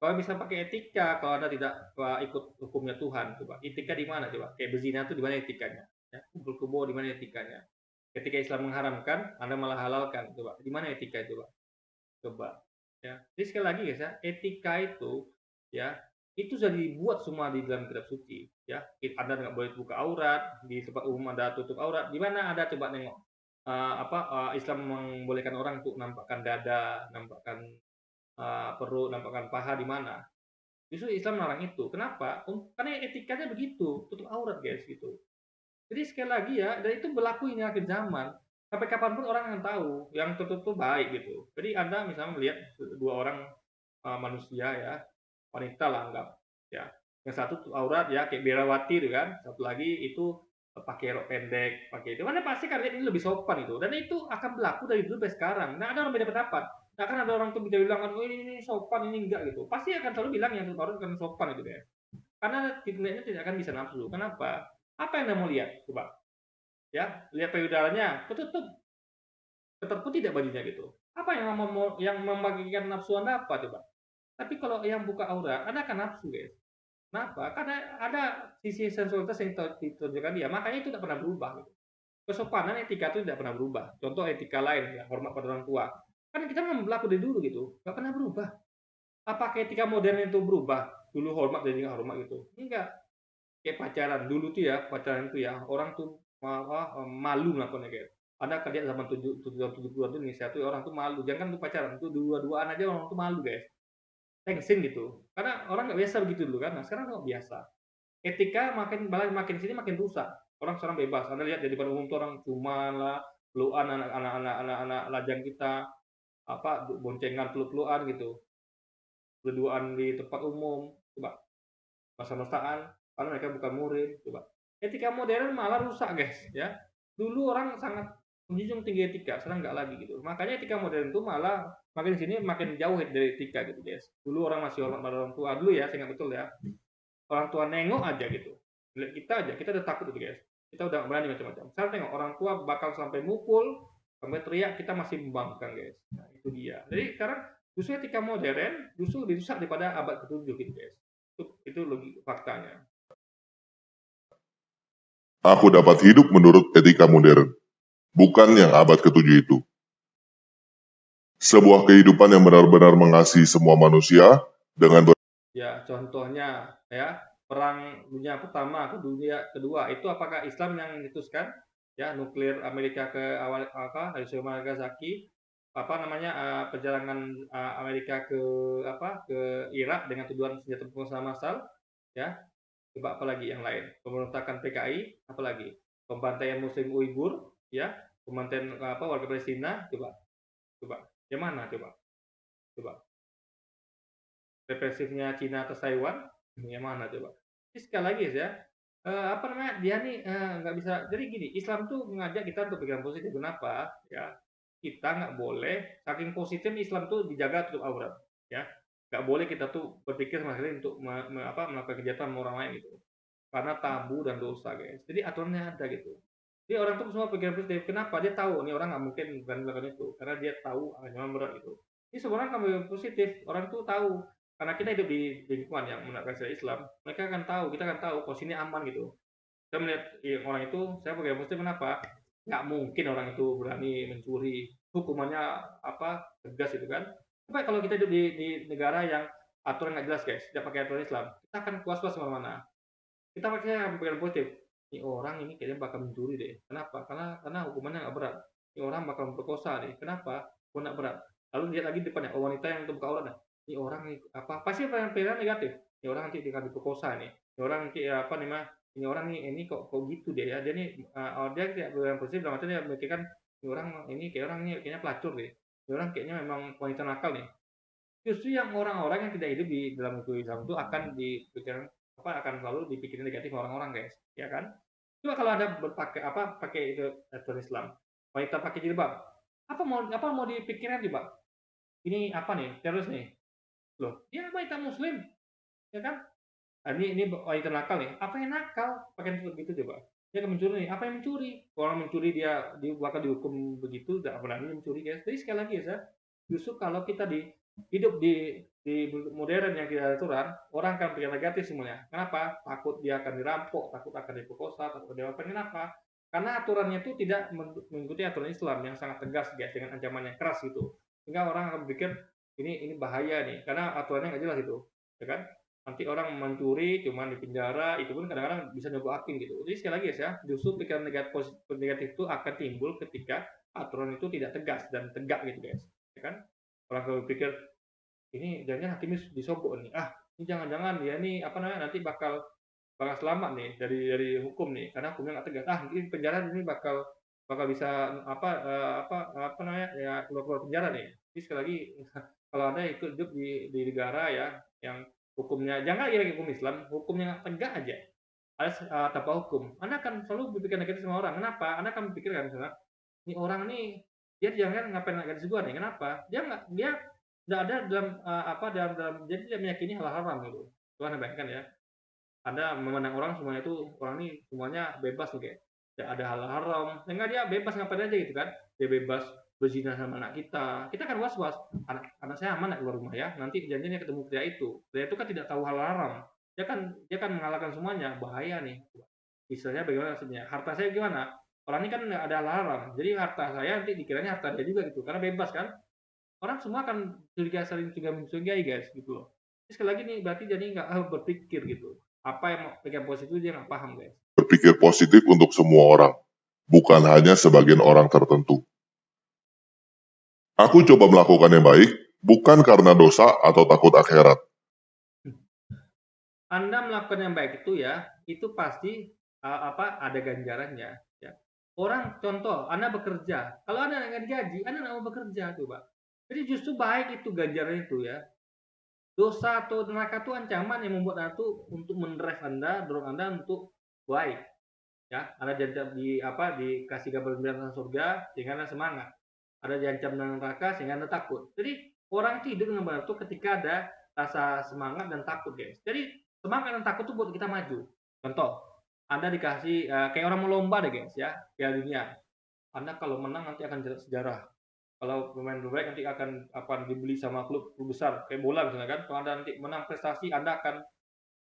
Kalau bisa pakai etika, kalau Anda tidak ikut hukumnya Tuhan, coba. Etika di mana coba? Kayak berzina itu di mana etikanya? Ya, kumpul-kumpul di mana etikanya? Ketika Islam mengharamkan, Anda malah halalkan, coba. Di mana etika itu, Pak? Coba. Ya. Jadi sekali lagi guys ya, etika itu ya, itu sudah dibuat semua di dalam kitab suci, ya. Anda nggak boleh buka aurat, di tempat umum Anda tutup aurat. Di mana ada coba nengok Islam membolehkan orang untuk nampakkan dada, nampakkan perut, nampakkan paha di mana? Justru Islam melarang itu. Kenapa? Karena etikanya begitu, tutup aurat guys gitu. Jadi sekali lagi ya, dan itu berlaku hingga akhir zaman. Sampai kapanpun orang akan tahu yang tertutup baik gitu. Jadi Anda misalnya melihat dua orang manusia ya, wanita lah anggap ya. Yang satu tutup aurat ya kayak Birawati itu kan, satu lagi itu pakai rok pendek, pakai itu. Mana pasti kan lihat ini lebih sopan itu. Dan itu akan berlaku dari dulu sampai sekarang. Nah, ada orang beda pendapat. Nah, kan ada orang tuh bisa bilang, oh ini sopan, ini enggak gitu. Pasti akan selalu bilang yang tutup aurat kan sopan itu deh. Karena kita tidak akan bisa nafsu. Kenapa? Apa yang Anda mau lihat? Coba. Ya, lihat payudaranya, ketutup. Keterputih tidak bajunya gitu. Apa yang membagikan nafsu Anda apa coba? Tapi kalau yang buka aurat, Anda akan nafsu, guys. Kenapa? Karena ada sisi sensualitas yang ditunjukkan dia. Makanya itu tidak pernah berubah. Gitu. Kesopanan etika itu tidak pernah berubah. Contoh etika lain, ya, hormat pada orang tua. Kan kita memang berlaku dari dulu gitu. Nggak pernah berubah. Apakah etika modern itu berubah? Dulu hormat jadi nggak hormat gitu. Enggak. Kayak pacaran dulu tuh ya, pacaran itu ya orang tuh malu melakukannya kayak. Ada kerja zaman 70-an tuh Indonesia tuh orang tuh malu. Jangan tuh pacaran tuh dua-duaan aja orang tuh malu guys. Tengsin gitu. Karena orang nggak biasa begitu dulu kan. Nah, sekarang nggak biasa. Etika makin sini makin rusak. Orang sekarang bebas. Anda lihat di depan umum tuh orang cuman lah, pelukan anak-anak lajang kita, boncengan peluk-pelukan gitu. Berduaan di tempat umum, coba masa-masaan karena mereka bukan murid, coba. Etika modern malah rusak guys ya. Dulu orang sangat menjunjung tinggi etika, sekarang nggak lagi gitu. Makanya etika modern itu malah makin sini makin jauh dari etika gitu guys. Dulu orang masih hormat pada orang tua dulu ya, saya ingat betul ya. Orang tua nengok aja gitu. Lihat kita aja, kita udah takut gitu guys. Kita udah berani macam-macam. Sekarang tengok orang tua bakal sampai mukul, sampai teriak, kita masih membangkang guys. Nah, itu dia. Jadi sekarang justru etika modern justru lebih rusak daripada abad ke-7 gitu guys. Itu logik faktanya. Aku dapat hidup menurut etika modern, bukan yang abad ke-7 itu. Sebuah kehidupan yang benar-benar mengasihi semua manusia dengan Ya, contohnya ya, perang dunia pertama ke dunia kedua itu apakah Islam yang dituskan? Ya, nuklir Amerika ke Hiroshima Nagasaki, perjalanan Amerika ke Irak dengan tujuan senjata pemusnah massal, ya. Coba apa lagi yang lain? Pemberontakan PKI, apa lagi? Pembantaian Muslim Uighur, ya, pembantaian warga Palestina, coba. Yang mana coba? Represifnya Cina atas Taiwan, yang mana coba? Jadi sekali lagi ya, dia nih nggak bisa. Jadi gini, Islam tuh mengajak kita untuk berpikiran positif. Kenapa? Ya, kita nggak boleh saking positif Islam tuh dijaga tutup aurat, ya. Nggak boleh kita tuh berpikir sama sekali untuk melakukan kejahatan sama orang lain gitu. karena tabu dan dosa, guys. Jadi aturannya ada gitu. Jadi orang tuh semua pikiran positif. Kenapa? Dia tahu nih orang nggak mungkin berani melakukan itu, karena dia tahu ancaman berat gitu. Ini sebenarnya kamu yang positif, orang tuh tahu. Karena kita hidup di lingkungan yang menerapkan syariat Islam, mereka akan tahu, kita akan tahu posisinya aman gitu. Saya melihat orang itu, saya pikiran positif kenapa? Nggak mungkin orang itu berani mencuri, hukumannya tegas gitu kan. Tapi kalau kita hidup di negara yang aturan nggak jelas, guys, tidak pakai aturan Islam, kita akan was-was kemana-mana. Kita pakai pikiran positif. Ini orang ini kayaknya bakal mencuri deh. Kenapa? Karena hukumannya nggak berat. Ini orang bakal memperkosa deh. Kenapa? Hukuman nggak berat. Lalu lihat lagi depannya, wanita yang terbuka aurat. Ini orang nih pasti pikiran negatif. Ini orang nanti akan diperkosa nih. Ini orang nanti ini orang nih ini kok gitu deh ya. Dia nih dia tidak berpikiran positif, dalam artian dia memikirkan ini orang ini kayaknya pelacur deh. Ini orang kayaknya memang wanita nakal nih. Justru yang orang-orang yang tidak hidup di dalam Islam itu akan dipikirkan akan selalu dipikirin negatif orang-orang, guys, ya kan? Coba kalau ada pakai itu aturan Islam, wanita pakai jilbab, apa mau dipikirin coba? Ini apa nih? Teroris nih. Loh, dia wanita muslim, ya kan? Nah, ini wanita nakal nih. Apa yang nakal? Pakai seperti itu coba. Dia akan mencuri nih. Apa yang mencuri? Orang mencuri dia bakal dihukum begitu, tidak berani mencuri, guys. Jadi sekali lagi ya, justru kalau kita hidup di modern yang tidak ada aturan, orang akan berpikir negatif semuanya. Kenapa? Takut dia akan dirampok, takut akan diperkosa, takut dia apa? Kenapa? Karena aturannya itu tidak mengikuti aturan Islam yang sangat tegas, guys, dengan ancaman yang keras gitu. Sehingga orang akan berpikir ini bahaya nih, karena aturannya nggak jelas itu, ya kan? Nanti orang mencuri, cuma di penjara, itu pun kadang-kadang bisa hakim gitu. Jadi sekali lagi ya, justru pikiran negatif itu akan timbul ketika aturan itu tidak tegas dan tegak gitu, guys, ya kan? Orang kalau berpikir ini jangan hakimnya disogok nih, ini jangan-jangan dia nih nanti bakal selamat nih dari hukum nih, karena hukumnya nggak tegas. Ini penjara ini bakal bisa ya keluar penjara nih. Jadi sekali lagi kalau Anda hidup di negara ya yang hukumnya jangan lagi hukum Islam, hukumnya nggak tegak aja, tanpa hukum, Anda akan selalu berpikir negatif sama orang. Kenapa? Anda akan berpikir misalnya, ini orang nih dia jangan ngapain gadis gua nih, kenapa? Dia nggak ada dalam jadi dia meyakini hal haram gitu. Tuhan bayangkan ya, Anda memandang orang semuanya itu orang ini semuanya bebas nih, kayak tidak ada hal haram, sehingga dia bebas ngapain aja gitu kan. Dia bebas berzina sama anak kita kan was-was, anak saya aman nggak keluar rumah ya, nanti janjinya ketemu pria itu kan tidak tahu hal haram, dia kan mengalahkan semuanya, bahaya nih. Istilahnya bagaimana maksudnya, harta saya gimana, orang ini kan nggak ada hal haram, jadi harta saya nanti dikiranya harta dia juga gitu, karena bebas kan. Orang semua akan saling mencurigai, guys, gitu loh. Jadi sekali lagi nih, berarti jadi nggak berpikir gitu. Apa yang pikiran positif dia nggak paham, guys. Berpikir positif untuk semua orang, bukan hanya sebagian orang tertentu. Aku coba melakukan yang baik, bukan karena dosa atau takut akhirat. Anda melakukan yang baik itu ya, itu pasti ada ganjarannya. Ya. Orang contoh, Anda bekerja, kalau Anda nggak digaji, Anda nggak mau bekerja, coba. Jadi justru baik itu ganjaran itu ya. Dosa atau neraka itu ancaman yang membuat Anda tuh untuk mendrive Anda, dorong Anda untuk baik. Ya, Anda diancam dikasih kabar gembira tentang surga sehingga Anda semangat. Ada diancam dengan neraka sehingga Anda takut. Jadi orang itu hidup dengan benar itu ketika ada rasa semangat dan takut, guys. Jadi semangat dan takut itu buat kita maju. Contoh, Anda dikasih kayak orang mau lomba deh, guys, ya, Piala Dunia. Anda kalau menang nanti akan sejarah. Kalau pemain terbaik nanti akan dibeli sama klub besar kayak bola misalnya kan. Kalau Anda nanti menang prestasi, Anda akan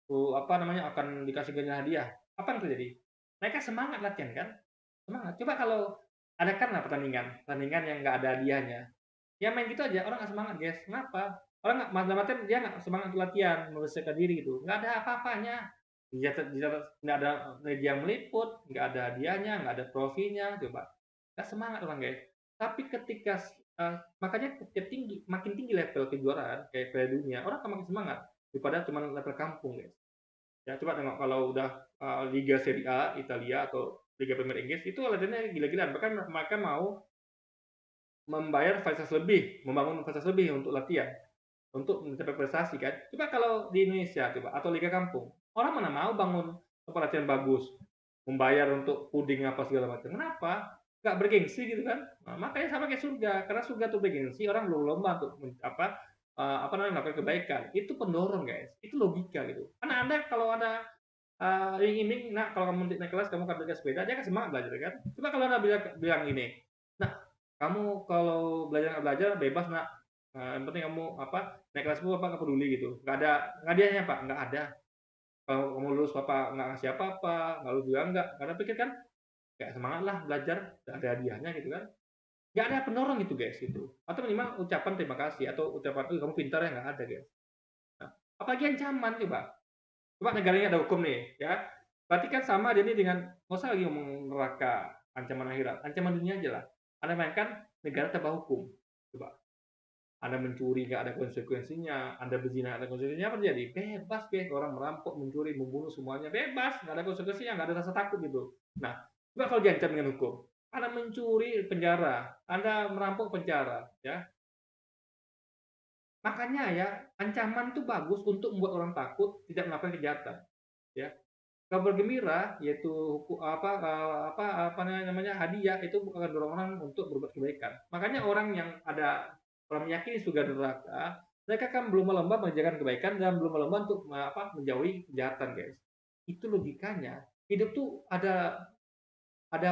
akan dikasih hadiah. Apa yang terjadi? Mereka semangat latihan kan? Semangat. Coba kalau adakanlah pertandingan yang nggak ada hadiahnya. Ya main gitu aja, orang nggak semangat, guys. Kenapa? Orang nggak dia nggak semangat latihan, mempersiapkan diri gitu. Nggak ada apa-apanya. Nggak ada media yang meliput, nggak ada hadiahnya, nggak ada trofinya. Coba. Nggak semangat orang, guys. Tapi ketika makanya makin tinggi level kejuaraan kayak Piala Dunia, orang akan makin semangat daripada cuma level kampung, guys. Ya coba tengok kalau udah Liga Serie A Italia atau Liga Premier Inggris itu latihannya gila-gilaan, bahkan mereka mau membayar fasilitas lebih, membangun fasilitas lebih untuk latihan, untuk mencapai prestasi kan. Coba kalau di Indonesia coba atau Liga Kampung, orang mana mau bangun tempat latihan bagus, membayar untuk puding apa segala macam. Kenapa? Nggak bergengsi gitu kan. Nah, makanya sama kayak surga, karena surga tuh bergengsi, orang berlomba untuk melakukan kebaikan. Itu pendorong, guys. Itu logika gitu. Karena Anda kalau ada iming-iming, "Nak, kalau kamu naik kelas kamu akan belajar sepeda," dia akan semangat belajar kan. Coba kalau Anda bilang gini, "Nak, kamu kalau belajar nggak belajar bebas, Nak, yang penting kamu naik kelas dulu, Papa nggak peduli," gitu. Nggak ada hadiahnya, Pak, nggak ada. Kalau kamu lulus Papa nggak ngasih apa-apa, nggak lulus juga nggak. Karena pikir kan, kayak semangat lah belajar, nggak ada hadiahnya gitu kan. Nggak ada pendorong gitu, guys, gitu. Atau minimal ucapan terima kasih atau ucapan, kamu pintar ya," nggak ada, guys. Nah, apalagi ancaman coba. Coba negaranya ada hukum nih, ya. Berarti kan sama dia ini dengan, nggak usah lagi ngomong neraka, ancaman akhirat, ancaman dunia aja lah. Anda mainkan negara tanpa hukum. Coba. Anda mencuri nggak ada konsekuensinya, Anda berzina ada konsekuensinya, apa terjadi? Bebas, guys. Orang merampok, mencuri, membunuh semuanya bebas, nggak ada konsekuensinya, nggak ada rasa takut gitu. Nah, coba kalau diancam dengan hukum, Anda mencuri penjara, Anda merampok penjara, ya. Makanya ya, ancaman itu bagus untuk membuat orang takut tidak melakukan kejahatan, ya. Kabar gembira yaitu namanya, hadiah itu akan mendorong orang untuk berbuat kebaikan. Makanya orang meyakini surga dan neraka, mereka kan berlomba-lomba mengerjakan kebaikan dan berlomba-lomba untuk menjauhi kejahatan, guys. Itu logikanya. Hidup tuh ada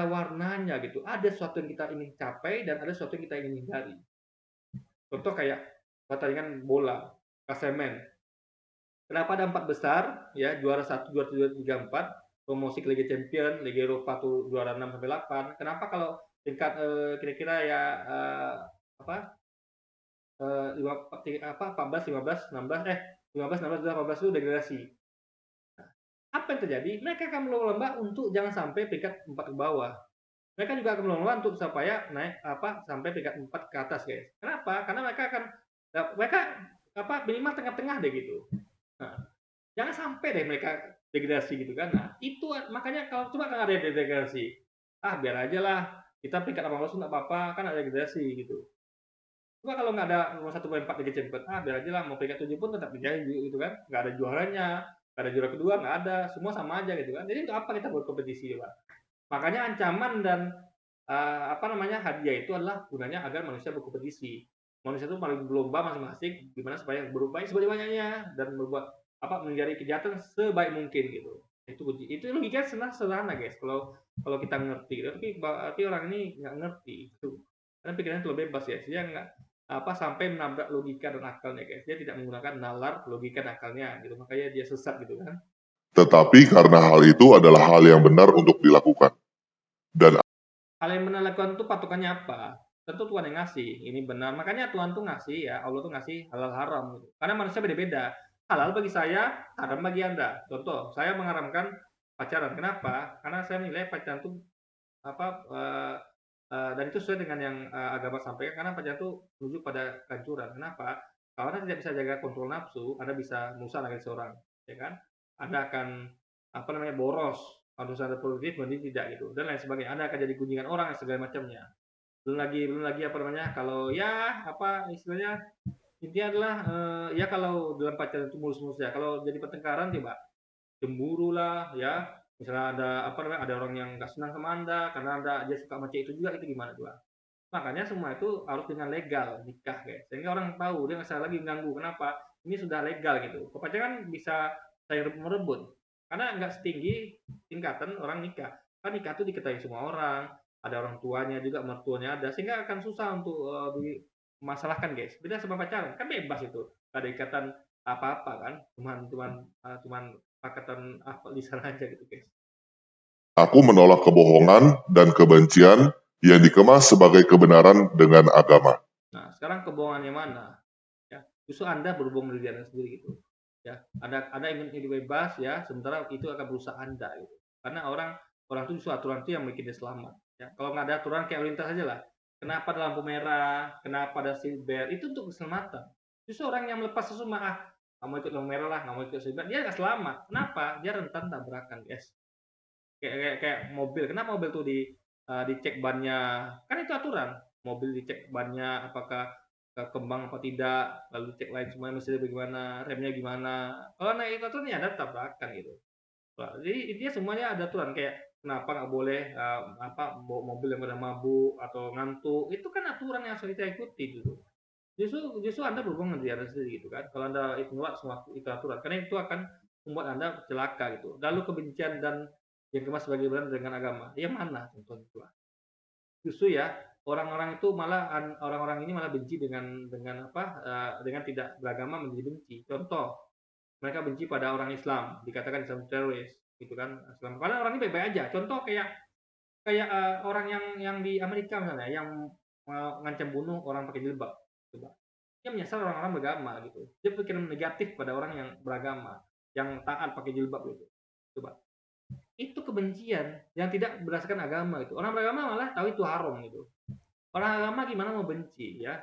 warnanya gitu. Ada sesuatu yang kita ingin capai dan ada sesuatu yang kita ingin hindari. Contoh kayak pertandingan bola, klasemen. Kenapa ada 4 besar, ya, juara 1, juara 2, 3, 4, promosi ke Liga Champions, Liga Eropa tuh juara 6 sampai 8. Kenapa kalau tingkat kira-kira ya apa 14, 15, 16, 15, 16, 18 itu degradasi. Nah, apa yang terjadi? Mereka akan berlomba untuk jangan sampai peringkat 4 ke bawah. Mereka juga akan berlomba untuk supaya naik sampai peringkat 4 ke atas, guys. Kenapa? Karena mereka minimal tengah-tengah deh gitu. Nah, jangan sampai deh mereka degradasi gitu kan. Nah, itu makanya kalau coba kan ada degradasi. Biar aja lah. Kita peringkat 18 nggak apa-apa, kan ada degradasi gitu. Coba kalau nggak ada nomor 1 sampai 4 Liga Champions, biar aja lah, mau peringkat 7 pun tetap terjadi gitu kan. Nggak ada juaranya, nggak ada juara kedua, nggak ada. Semua sama aja gitu kan. Jadi untuk apa kita berkompetisi, Pak? Makanya ancaman dan hadiah itu adalah gunanya agar manusia berkompetisi. Manusia itu paling berlomba masing-masing gimana supaya berupaya sebanyak-banyaknya dan berbuat menjadi kejahatan sebaik mungkin gitu. Itu logika sederhana, guys. Kalau kita ngerti, tapi orang ini nggak ngerti itu. Karena pikirannya terlalu bebas ya. Dia nggak sampai menabrak logika dan akalnya, guys. Dia tidak menggunakan nalar logika dan akalnya gitu. Makanya dia sesat gitu kan. Tetapi karena hal itu adalah hal yang benar untuk dilakukan. Dan hal yang benar lakukan itu patokannya apa? Tentu Tuhan yang ngasih, ini benar. Makanya Tuhan tuh ngasih ya, Allah tuh ngasih halal haram gitu. Karena manusia beda-beda. Halal bagi saya, haram bagi Anda. Contoh, saya mengharamkan pacaran. Kenapa? Karena saya menilai pacaran tuh dan itu sesuai dengan yang agama sampaikan. Karena pacaran tuh menuju pada kehancuran. Kenapa? Kalau Anda tidak bisa jaga kontrol nafsu, Anda bisa merusak lagi seorang, ya kan? Anda akan boros. Harus ada produktif, berarti tidak gitu, dan lain sebagainya. Anda akan jadi gunjingan orang dan segala macamnya. Belum lagi kalau ya istilahnya, intinya adalah ya kalau dalam pacaran itu mulus-mulus ya. Kalau jadi pertengkaran coba cemburu lah ya. Misalnya ada orang yang nggak senang sama Anda karena dia suka sama cewek itu juga, itu gimana coba? Makanya semua itu harus dengan legal, nikah, guys. Sehingga orang tahu dia nggak salah lagi mengganggu. Kenapa? Ini sudah legal gitu. Pacaran bisa saling merebut. Karena nggak setinggi tingkatan orang nikah. Kan nikah itu diketahui semua orang, ada orang tuanya juga, mertuanya ada, sehingga akan susah untuk dimasalahkan, guys. Beda sama pacaran, kan bebas itu, nggak ada ikatan apa-apa kan, cuman pakatan lisan aja gitu, guys. Aku menolak kebohongan dan kebencian yang dikemas sebagai kebenaran dengan agama. Nah, sekarang kebohongannya mana? Ya, justru Anda berhubung dengan diri Anda sendiri gitu. Ya, Anda ingin hidup bebas ya, sementara itu akan berusaha Anda gitu. Karena orang itu justru aturan itu yang bikin dia selamat. Ya, kalau nggak ada aturan kayak lintas aja lah. Kenapa ada lampu merah? Kenapa ada seatbelt? Itu untuk keselamatan. Justru orang yang melepas sesuma, nggak mau ikut lampu merah lah, nggak mau ikut seatbelt, dia nggak selamat. Kenapa? Dia rentan tabrakan, guys. Kayak mobil. Kenapa mobil tuh dicek bannya? Kan itu aturan. Mobil dicek bannya, apakah kembang apa tidak, lalu cek lain semuanya mesinnya bagaimana, remnya gimana. Kalau naik itu nih ada tabrakan gitu. Jadi intinya semuanya ada aturan, kayak kenapa nggak boleh bawa mobil yang udah mabuk atau ngantuk, itu kan aturan yang harus kita ikuti gitu. Justru Anda berhubung dengan diri Anda sendiri gitu kan. Kalau Anda ignoran semua itu aturan, karena itu akan membuat Anda celaka gitu. Lalu kebencian dan yang kemas sebagai beran dengan agama, yang mana contohnya? Justru ya, orang-orang itu malah orang-orang ini malah benci dengan apa, dengan tidak beragama menjadi benci. Contoh, mereka benci pada orang Islam, dikatakan Islam teroris, gitu kan. Islam padahal orang ini baik-baik aja. Contoh kayak kayak orang yang di Amerika misalnya, yang ngancam bunuh orang pakai jilbab, coba. Dia menyasar orang-orang beragama gitu. Dia pikiran negatif pada orang yang beragama, yang taat pakai jilbab gitu. Coba. Itu kebencian yang tidak berdasarkan agama gitu. Orang beragama malah tahu itu haram gitu. Orang agama gimana mau benci ya?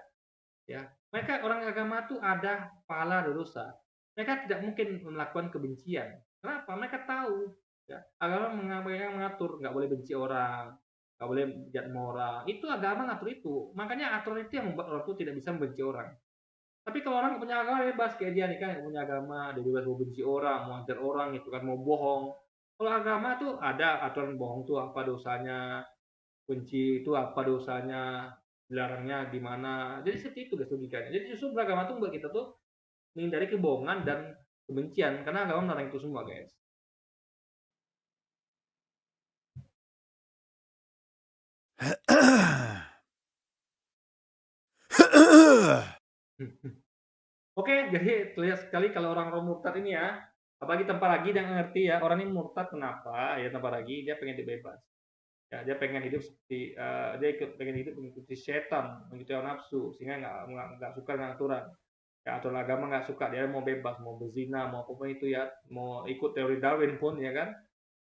Ya. Mereka orang agama tuh ada pahala dan dosa. Mereka tidak mungkin melakukan kebencian. Kenapa? Mereka tahu ya, agama mengatur nggak boleh benci orang, nggak boleh jahat sama orang. Itu agama ngatur itu. Makanya aturan itu yang membuat orang itu tidak bisa membenci orang. Tapi kalau orang nggak punya agama bebas kayak dia nih kan nggak punya agama, dia bebas mau benci orang, mau antar orang gitu kan, mau bohong. Kalau agama tuh ada aturan bohong tuh apa dosanya, benci itu apa dosanya, dilarangnya di mana. Jadi seperti itu guys logikanya. Jadi justru beragama tuh buat kita tuh menghindari kebohongan dan kebencian karena agama melarang itu semua guys. Oke, jadi terlihat sekali kalau orang-orang murtad ini ya, apalagi tanpa lagi dia nggak ngerti ya, orang ini murtad kenapa? Ya tanpa lagi dia pengen hidup bebas. Ya, dia pengen hidup seperti dia pengen hidup mengikuti setan, mengikuti hawa nafsu, sehingga nggak suka dengan aturan. Ya, aturan agama nggak suka, dia mau bebas, mau berzina, mau apapun itu ya, mau ikut teori Darwin pun ya kan.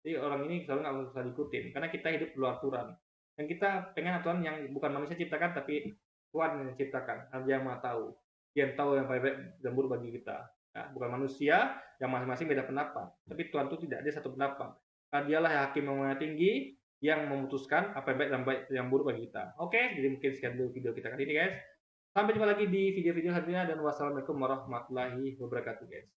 Jadi orang ini selalu nggak usah diikutin, karena kita hidup di luar aturan. Dan kita pengen aturan yang bukan manusia ciptakan, tapi Tuhan yang ciptakan, Dia yang maha tahu. Dia yang tahu yang paling baik dan buruk bagi kita. Ya, bukan manusia yang masing-masing beda pendapat, tapi Tuhan itu tidak ada satu pendapat. Karena dialah yang hakim yang tinggi, yang memutuskan apa yang baik dan baik yang buruk bagi kita. Oke, jadi mungkin sekian dulu video kita kali ini guys. Sampai jumpa lagi di video-video selanjutnya dan wassalamualaikum warahmatullahi wabarakatuh guys.